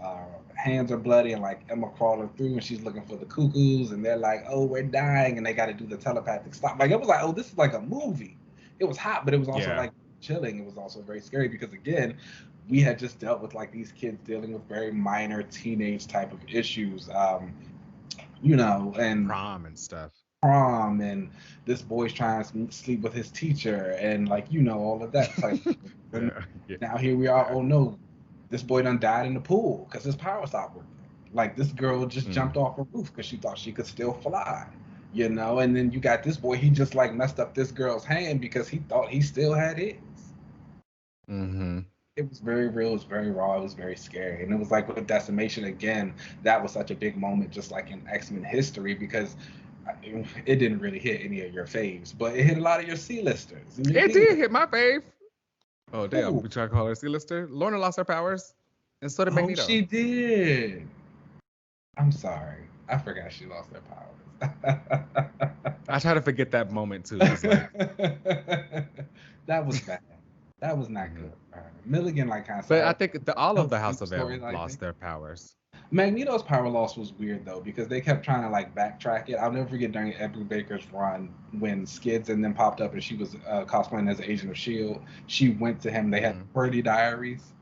S2: hands are bloody and like Emma crawling through and she's looking for the cuckoos and they're like, oh, we're dying, and they got to do the telepathic stop. Like it was like, oh, this is like a movie. It was hot, but it was also like chilling. It was also very scary because again, we had just dealt with like these kids dealing with very minor teenage type of issues, and
S1: Prom and stuff.
S2: Prom and this boy's trying to sleep with his teacher and like all of that type. Now here we are. Oh no, this boy done died in the pool because his power stopped working. Like this girl just jumped off a roof because she thought she could still fly. And then you got this boy, he just like messed up this girl's hand because he thought he still had his. It was very real, it was very raw, it was very scary. And it was like with Decimation again, that was such a big moment just like in X-Men history because it didn't really hit any of your faves, but it hit a lot of your C-listers.
S1: It did hit my fave. Oh damn, we try to call her C-lister. Lorna lost her powers, and so did Magneto.
S2: She did. I'm sorry, I forgot she lost her powers.
S1: I try to forget that moment too. Like...
S2: that was bad. That was not good. Milligan kind of.
S1: But I think all of the House of M lost their powers.
S2: Magneto's power loss was weird though because they kept trying to like backtrack it. I'll never forget during Edgar Baker's run when Skids and then popped up and she was cosplaying as an Agent of S.H.I.E.L.D. She went to him. They had Birdie Diaries.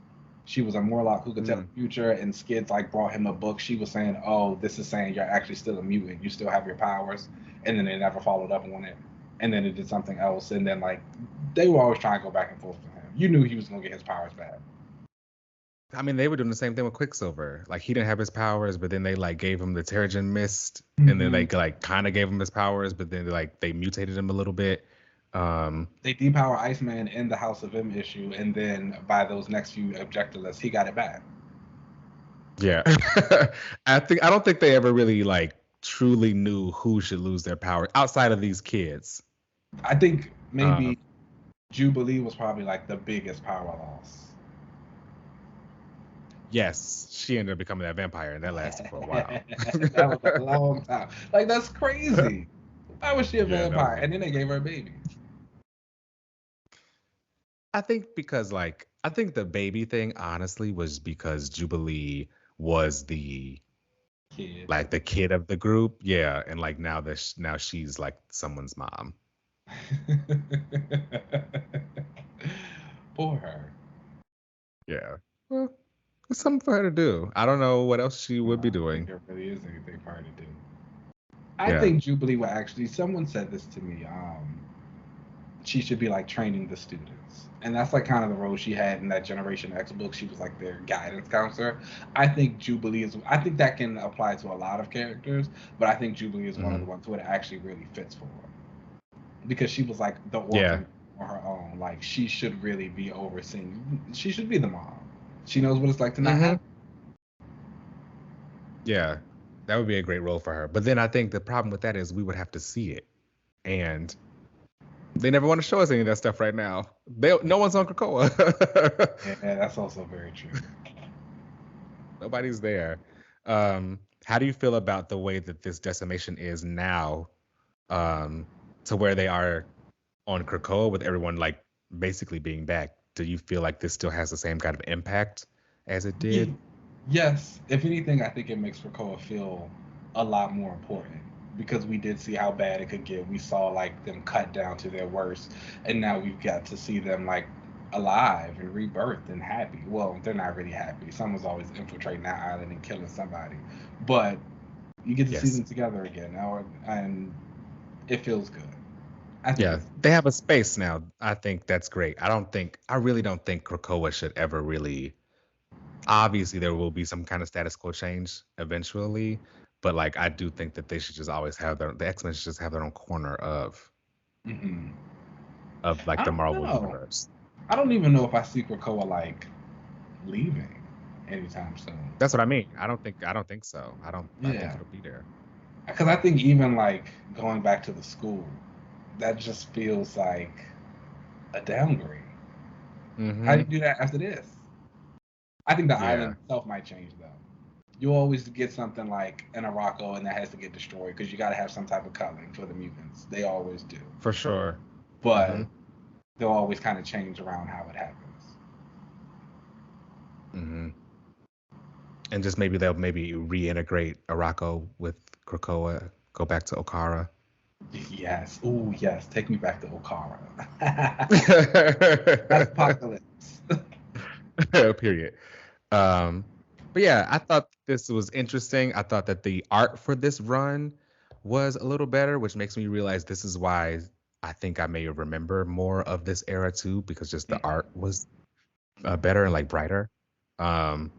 S2: She was a Morlock who could tell the future, and Skids like brought him a book. She was saying, "Oh, this is saying you're actually still a mutant. You still have your powers." And then they never followed up on it. And then it did something else. And then like they were always trying to go back and forth with him. You knew he was gonna get his powers back.
S1: I mean, they were doing the same thing with Quicksilver. Like he didn't have his powers, but then they like gave him the Terrigen Mist, and then they like kind of gave him his powers, but then they mutated him a little bit.
S2: They depower Iceman in the House of M issue, and then by those next few Objectivists, he got it back.
S1: Yeah, I don't think they ever really like truly knew who should lose their power outside of these kids.
S2: I think maybe Jubilee was probably like the biggest power loss.
S1: Yes, she ended up becoming that vampire, and that lasted for a while.
S2: That was a long time. Like that's crazy. Why was she a vampire? And then they gave her a baby.
S1: I think because I think the baby thing honestly was because Jubilee was the kid. Like the kid of the group. Yeah, and like now she's like someone's mom.
S2: Poor her.
S1: Yeah. Well, it's something for her to do. I don't know what else she would be doing.
S2: There really is anything for her to do. I think Jubilee would actually, someone said this to me, she should be like training the students. And that's like kind of the role she had in that Generation X book. She was like their guidance counselor. I think Jubilee I think that can apply to a lot of characters, but I think Jubilee is one of the ones who it actually really fits for. Because she was like the orphan on her own. Like she should really be overseeing. She should be the mom. She knows what it's like to not have. Yeah,
S1: that would be a great role for her. But then I think the problem with that is we would have to see it. And they never want to show us any of that stuff right now. No one's on Krakoa.
S2: Yeah, that's also very true.
S1: Nobody's there. How do you feel about the way that this Decimation is now, to where they are on Krakoa with everyone like basically being back do you feel like this still has the same kind of impact as it did?
S2: Yes. If anything, I think it makes Krakoa feel a lot more important because we did see how bad it could get. We saw like them cut down to their worst, and now we've got to see them like alive and rebirthed and happy. Well, they're not really happy. Someone's always infiltrating that island and killing somebody, but you get to see
S1: Yes.
S2: them together again now, and it feels good. I think
S1: Yeah, they have a space now. I think that's great. I really don't think Krakoa should ever really. Obviously, there will be some kind of status quo change eventually, but like I do think that they should just always have the X-Men should just have their own corner
S2: Mhm.
S1: of like
S2: I
S1: the
S2: don't
S1: Marvel
S2: know.
S1: universe.
S2: I don't even know if I see Krakoa like leaving anytime soon.
S1: That's what I mean. I don't think so. I think
S2: Yeah,
S1: it'll be there.
S2: because I think even like going back to the school, that just feels like a downgrade. How do
S1: Mm-hmm.
S2: you do that after this? I think the
S1: Yeah,
S2: island itself might change though. You always get something like an Araco and that has to get destroyed because you got to have some type of culling for the mutants. They always do,
S1: for sure.
S2: but
S1: Mm-hmm.
S2: they'll always kind of change around how it happens.
S1: Mm-hmm. And just maybe they'll reintegrate Araco with Krakoa, go back to Okara.
S2: Yes. Oh, yes. Take me back to Okara. That's apocalypse.
S1: Period. But yeah, I thought this was interesting. I thought that the art for this run was a little better, which makes me realize this is why I think I may remember more of this era too, because just the art was better and like brighter, um,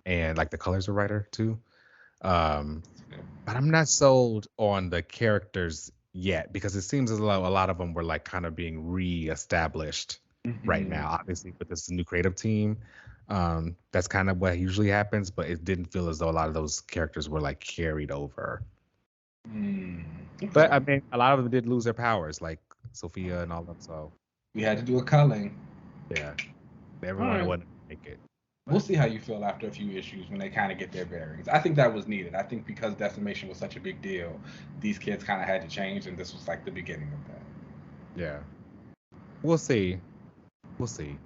S1: and like the colors were brighter too. Um, but I'm not sold on the characters yet because it seems as though a lot of them were like kind of being re-established right now. Obviously, with this new creative team, that's kind of what usually happens. But it didn't feel as though a lot of those characters were like carried over. But
S2: Okay.
S1: I mean, a lot of them did lose their powers, like Sophia and all of them. So
S2: We had to do a culling.
S1: yeah,
S2: All
S1: everyone
S2: right.
S1: wouldn't make it.
S2: We'll
S1: But
S2: see how you feel after a few issues when they kind of get their bearings. I think that was needed. I think because decimation was such a big deal, these kids kind of had to change, and this was like the beginning of that.
S1: yeah, we'll see. We'll see.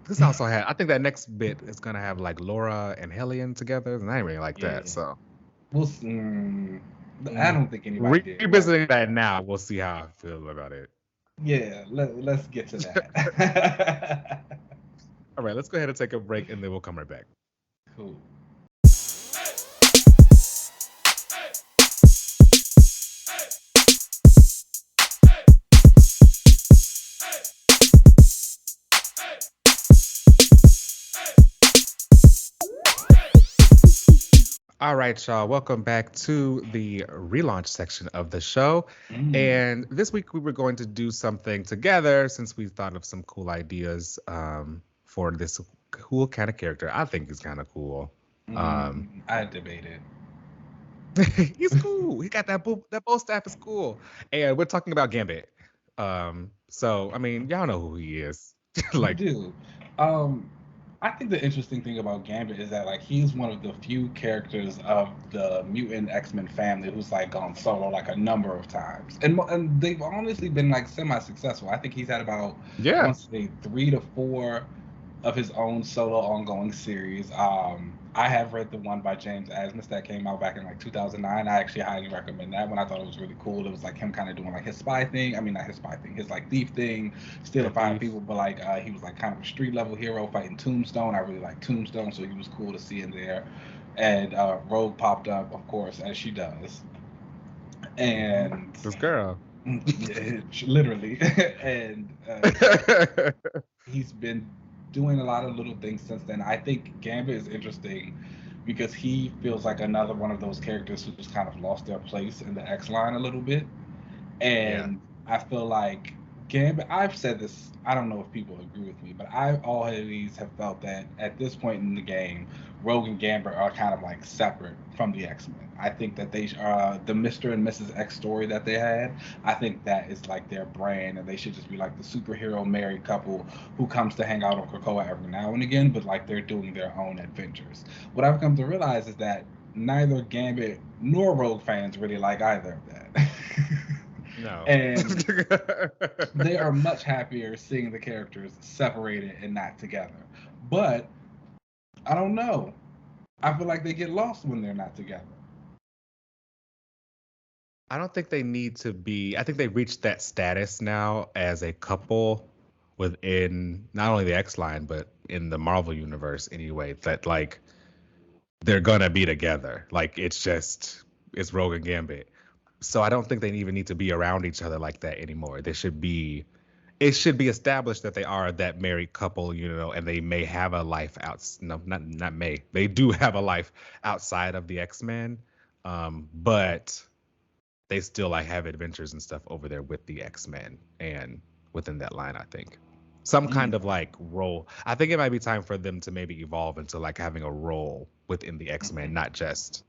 S1: This also had. I think that next bit is gonna have like Laura and Hellion together, and I ain't really like
S2: Yeah.
S1: that. So
S2: We'll see. I don't think anybody did.
S1: revisiting that now, we'll see how I feel about it.
S2: Yeah, let's get to that.
S1: All right, let's go ahead and take a break, and then we'll come right back.
S2: Cool.
S1: All right, y'all. Welcome back to the relaunch section of the show. And this week we were going to do something together since we thought of some cool ideas for this cool kind of character. I think he's kind of cool.
S2: I debated.
S1: He's cool. He got that bow staff is cool. And we're talking about Gambit. So I mean, y'all know who he is.
S2: Like, you do. I think the interesting thing about Gambit is that like he's one of the few characters of the mutant X-Men family who's like gone solo like a number of times, and they've honestly been like semi-successful. I think he's had about I want to say 3 to 4 of his own solo ongoing series. I have read the one by James Asmus that came out back in like 2009. I actually highly recommend that one. I thought it was really cool. It was like him kind of doing like his spy thing. I mean, not his spy thing, his like thief thing, stealing fire people, but like he was like kind of a street level hero fighting Tombstone. I really like Tombstone, so he was cool to see in there. And Rogue popped up, of course, as she does. And
S1: this girl.
S2: Literally. And he's been doing a lot of little things since then. I think Gambit is interesting because he feels like another one of those characters who's kind of lost their place in the X line a little bit. And I feel like Gambit, I've said this, I don't know if people agree with me, but I always have felt that at this point in the game, Rogue and Gambit are kind of like separate from the X-Men. I think that they the Mr. and Mrs. X story that they had, I think that is like their brand, and they should just be like the superhero married couple who comes to hang out on Krakoa every now and again, but like they're doing their own adventures. What I've come to realize is that neither Gambit nor Rogue fans really like either of that.
S1: No.
S2: And they are much happier seeing the characters separated and not together. But I don't know. I feel like they get lost when they're not together.
S1: I don't think they need to be. I think they reached that status now as a couple within not only the X line but in the Marvel universe anyway. That like they're gonna be together. Like it's Rogue and Gambit. So I don't think they even need to be around each other like that anymore. It should be established that they are that married couple, and they may have a life not may. They do have a life outside of the X-Men. But they still like have adventures and stuff over there with the X-Men and within that line, I think. Some kind of like role. I think it might be time for them to maybe evolve into like having a role within the X-Men, not just,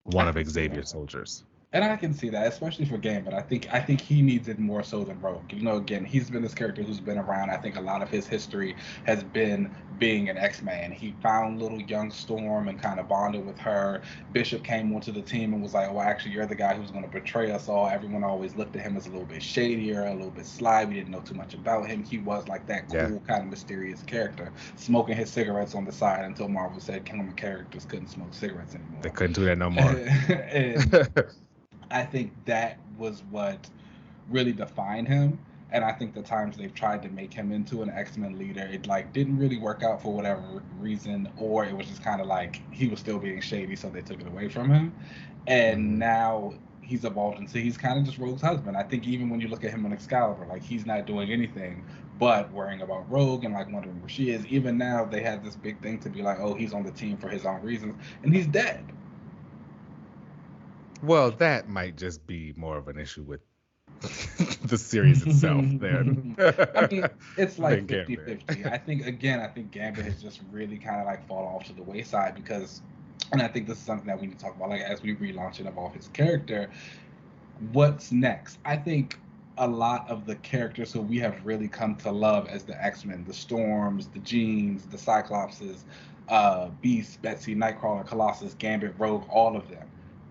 S1: one of Xavier's soldiers.
S2: And I can see that, especially for Gambit. I think he needs it more so than Rogue. Again, he's been this character who's been around. I think a lot of his history has been being an X-Man. He found little young Storm and kind of bonded with her. Bishop came onto the team and was like, well, actually, you're the guy who's going to betray us all. Everyone always looked at him as a little bit shadier, a little bit sly. We didn't know too much about him. He was like that cool, kind of mysterious character, smoking his cigarettes on the side until Marvel said comic characters couldn't smoke cigarettes anymore.
S1: They couldn't do that no more.
S2: And I think that was what really defined him. And I think the times they've tried to make him into an X-Men leader, it like didn't really work out for whatever reason, or it was just kind of like he was still being shady, so they took it away from him. And now he's evolved into he's kind of just Rogue's husband. I think even when you look at him on Excalibur, like he's not doing anything but worrying about Rogue and like wondering where she is. Even now they had this big thing to be like, oh, he's on the team for his own reasons, and he's dead.
S1: Well, that might just be more of an issue with the series itself then.
S2: I mean, it's like 50-50. I think Gambit has just really kind of like fallen off to the wayside because, and I think this is something that we need to talk about, like as we relaunch and evolve his character, what's next? I think a lot of the characters who we have really come to love as the X-Men, the Storms, the Jeans, the Cyclopses, Beast, Betsy, Nightcrawler, Colossus, Gambit, Rogue, all of them.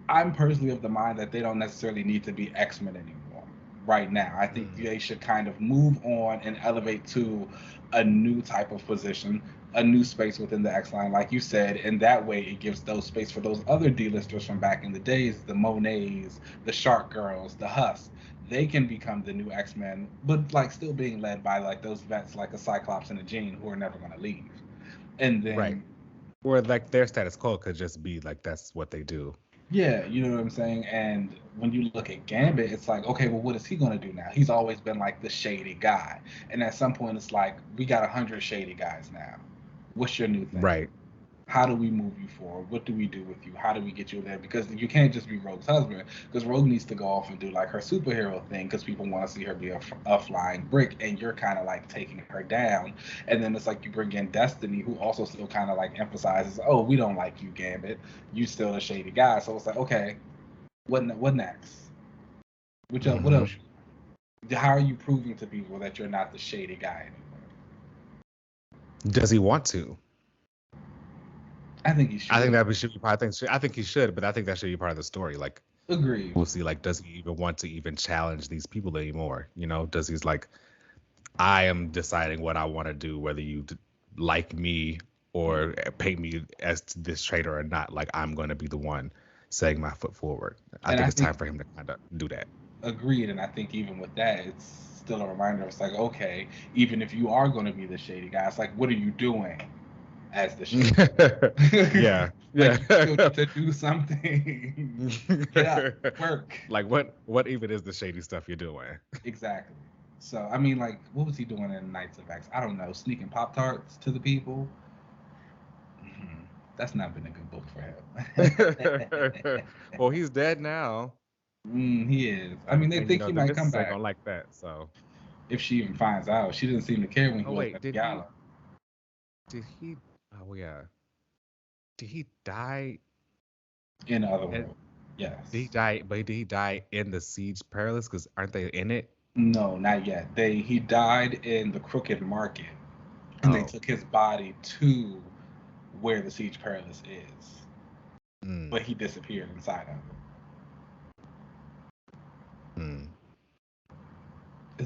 S2: I'm personally of the mind that they don't necessarily need to be X-Men anymore right now. I think they should kind of move on and elevate to a new type of position, a new space within the X-line, like you said, and that way it gives those space for those other D-listers from back in the days, the Monets, the Shark Girls, the Husks. They can become the new X-Men, but like still being led by like those vets like a Cyclops and a Jean who are never going to leave. And then
S1: or like their status quo could just be like that's what they do.
S2: Yeah, you know what I'm saying? And when you look at Gambit, it's like, okay, well, what is he going to do now? He's always been like the shady guy. And at some point, it's like, we got 100 shady guys now. What's your new thing?
S1: Right.
S2: How do we move you forward? What do we do with you? How do we get you there? Because you can't just be Rogue's husband, because Rogue needs to go off and do like her superhero thing because people want to see her be a flying brick, and you're kind of like taking her down. And then it's like you bring in Destiny, who also still kind of like emphasizes, oh, we don't like you, Gambit. You still a shady guy. So it's like, okay, what next? What else? How are you proving to people that you're not the shady guy anymore?
S1: Does he want to?
S2: I think he should.
S1: I think he should, but I think that should be part of the story. Like,
S2: agreed.
S1: We'll see. Like, does he even want to even challenge these people anymore? Does he's like, I am deciding what I want to do, whether you like me or paint me as this traitor or not. Like, I'm going to be the one setting my foot forward. I think it's time for him to kind of do that.
S2: Agreed, and I think even with that, it's still a reminder. It's like, okay, even if you are going to be the shady guy, it's like, what are you doing as the shady?
S1: Yeah.
S2: Like, you still need to do something. Get up, work.
S1: Like, what even is the shady stuff you're doing?
S2: Exactly. So, I mean, like, what was he doing in Knights of X? I don't know, sneaking Pop-Tarts to the people? That's not been a good book for
S1: him. Well, he's dead now.
S2: He is. I mean, they think he might come back.
S1: I don't like that, so.
S2: If she even finds out. She didn't seem to care when he was at the gala.
S1: Did he? Oh, yeah. Did he die?
S2: In other world, yes.
S1: Did he die? But did he die in the Siege Perilous? Because aren't they in it?
S2: No, not yet. He died in the Crooked Market, and they took his body to where the Siege Perilous is, but he disappeared inside of it.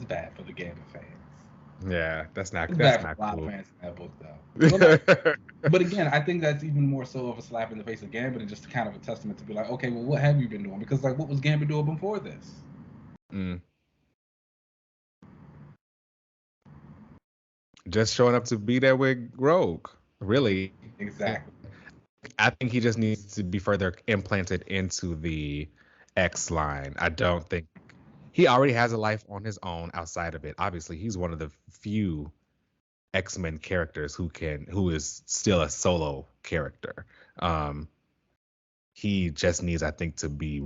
S2: bad for the Gambit fans.
S1: Yeah, that's not
S2: It's
S1: that's
S2: bad for
S1: not
S2: a lot
S1: cool.
S2: of fans in that book, though. But again, I think that's even more so of a slap in the face of Gambit and just kind of a testament to be like, okay, well, what have you been doing? Because like, what was Gambit doing before this?
S1: Just showing up to be there with Rogue, really.
S2: Exactly.
S1: I think he just needs to be further implanted into the X line. I don't think he already has a life on his own outside of it. Obviously, he's one of the few X-Men characters who is still a solo character. He just needs, I think, to be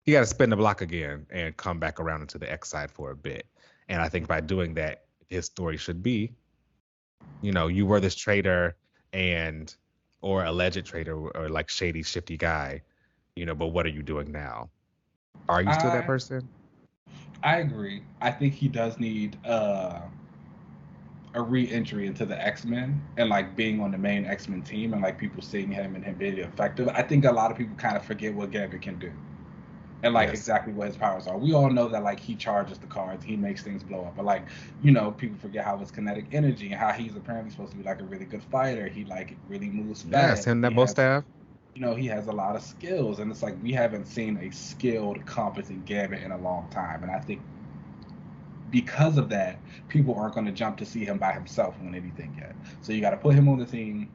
S1: he got to spin the block again and come back around into the X side for a bit. And I think by doing that, his story should be, you were this traitor or alleged traitor or like shady, shifty guy, but what are you doing now? Are you still that person?
S2: I agree. I think he does need a re-entry into the X-Men and like being on the main X-Men team and like people seeing him and him being effective. I think a lot of people kind of forget what Gambit can do and like exactly what his powers are. We all know that like he charges the cards, he makes things blow up, but like people forget how it's kinetic energy and how he's apparently supposed to be like a really good fighter. He like really moves fast.
S1: Yes, him that bow staff.
S2: He has a lot of skills, and it's like we haven't seen a skilled, competent Gambit in a long time, and I think because of that, people aren't going to jump to see him by himself win anything yet. So you got to put him on the team,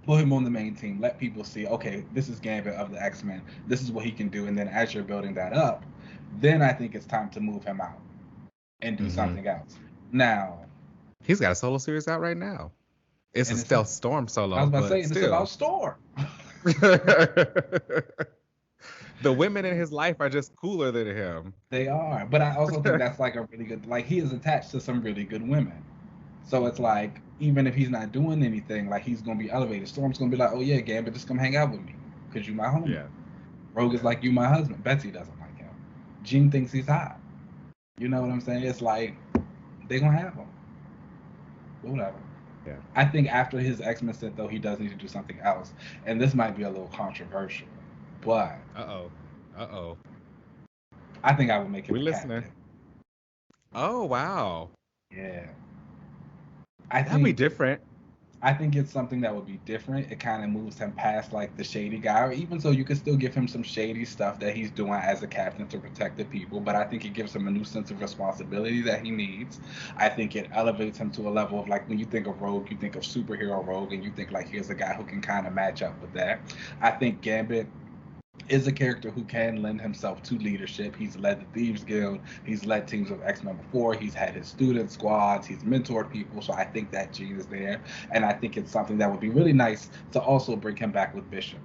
S2: put him on the main team, let people see, okay, this is Gambit of the X-Men, this is what he can do, and then as you're building that up, then I think it's time to move him out and do something else. Now,
S1: he's got a solo series out right now. It's a Stealth Storm solo.
S2: I was about to say,
S1: it's
S2: about Storm.
S1: The women in his life are just cooler than him.
S2: They are, but I also think that's like a really good, like he is attached to some really good women. So it's like, even if he's not doing anything, like he's going to be elevated. Storm's going to be like, oh yeah, Gambit, just come hang out with me because you my homie. Yeah. Rogue is like, you my husband. Betsy doesn't like him. Jean thinks he's hot. You know what I'm saying? It's like, they're going to have him. Whatever. Yeah. I think after his X-Men set, though, he does need to do something else. And this might be a little controversial. But I think I would make him a listening. Captain.
S1: Oh wow.
S2: Yeah.
S1: That'd be different.
S2: I think it's something that would be different. It kind of moves him past like the shady guy, or even so you could still give him some shady stuff that he's doing as a captain to protect the people, but I think it gives him a new sense of responsibility that he needs. I think it elevates him to a level of like when you think of Rogue, you think of superhero Rogue, and you think like here's a guy who can kind of match up with that. I think Gambit is a character who can lend himself to leadership. He's led the Thieves Guild. He's led teams of X-Men before. He's had his student squads. He's mentored people. So I think that gene is there. And I think it's something that would be really nice to also bring him back with Bishop.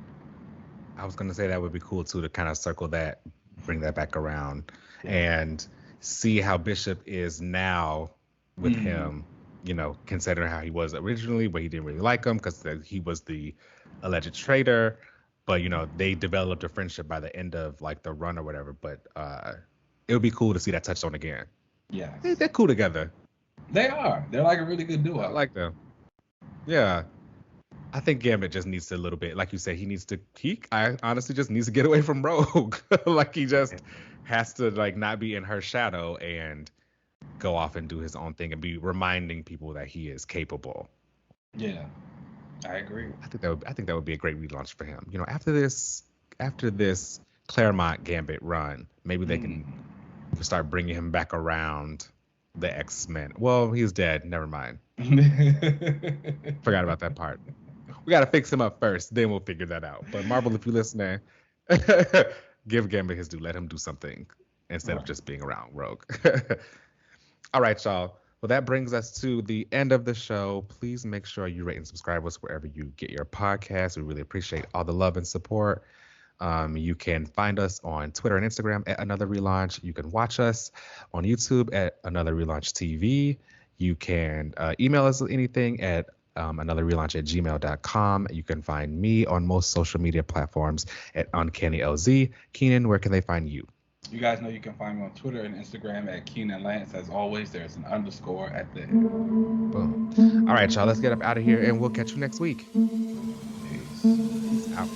S1: I was going to say that would be cool, too, to kind of circle that, bring that back around, and see how Bishop is now with him, considering how he was originally, but he didn't really like him because he was the alleged traitor. But, they developed a friendship by the end of, like, the run or whatever. But it would be cool to see that touched on again.
S2: Yeah.
S1: They're cool together.
S2: They are. They're, like, a really good duo.
S1: I like them. Yeah. I think Gambit just needs to a little bit, like you said, I honestly just needs to get away from Rogue. Like, he just has to, like, not be in her shadow and go off and do his own thing and be reminding people that he is capable.
S2: Yeah. I agree.
S1: I think that would be a great relaunch for him. After this Claremont Gambit run, maybe they can start bringing him back around the X-Men. Well, he's dead. Never mind. Forgot about that part. We got to fix him up first, then we'll figure that out. But Marvel, if you're listening, give Gambit his due. Let him do something instead of just being around Rogue. All right, y'all. Well, that brings us to the end of the show. Please make sure you rate and subscribe us wherever you get your podcasts. We really appreciate all the love and support. You can find us on Twitter and Instagram at Another Relaunch. You can watch us on YouTube at Another Relaunch TV. You can email us anything at anotherrelaunch@gmail.com. You can find me on most social media platforms at UncannyLZ. Keenan, where can they find you?
S2: You guys know you can find me on Twitter and Instagram at Keenan Lance. As always, there's an underscore at the end.
S1: Boom. All right, y'all, let's get up out of here, and we'll catch you next week.
S2: Peace.
S1: Peace out.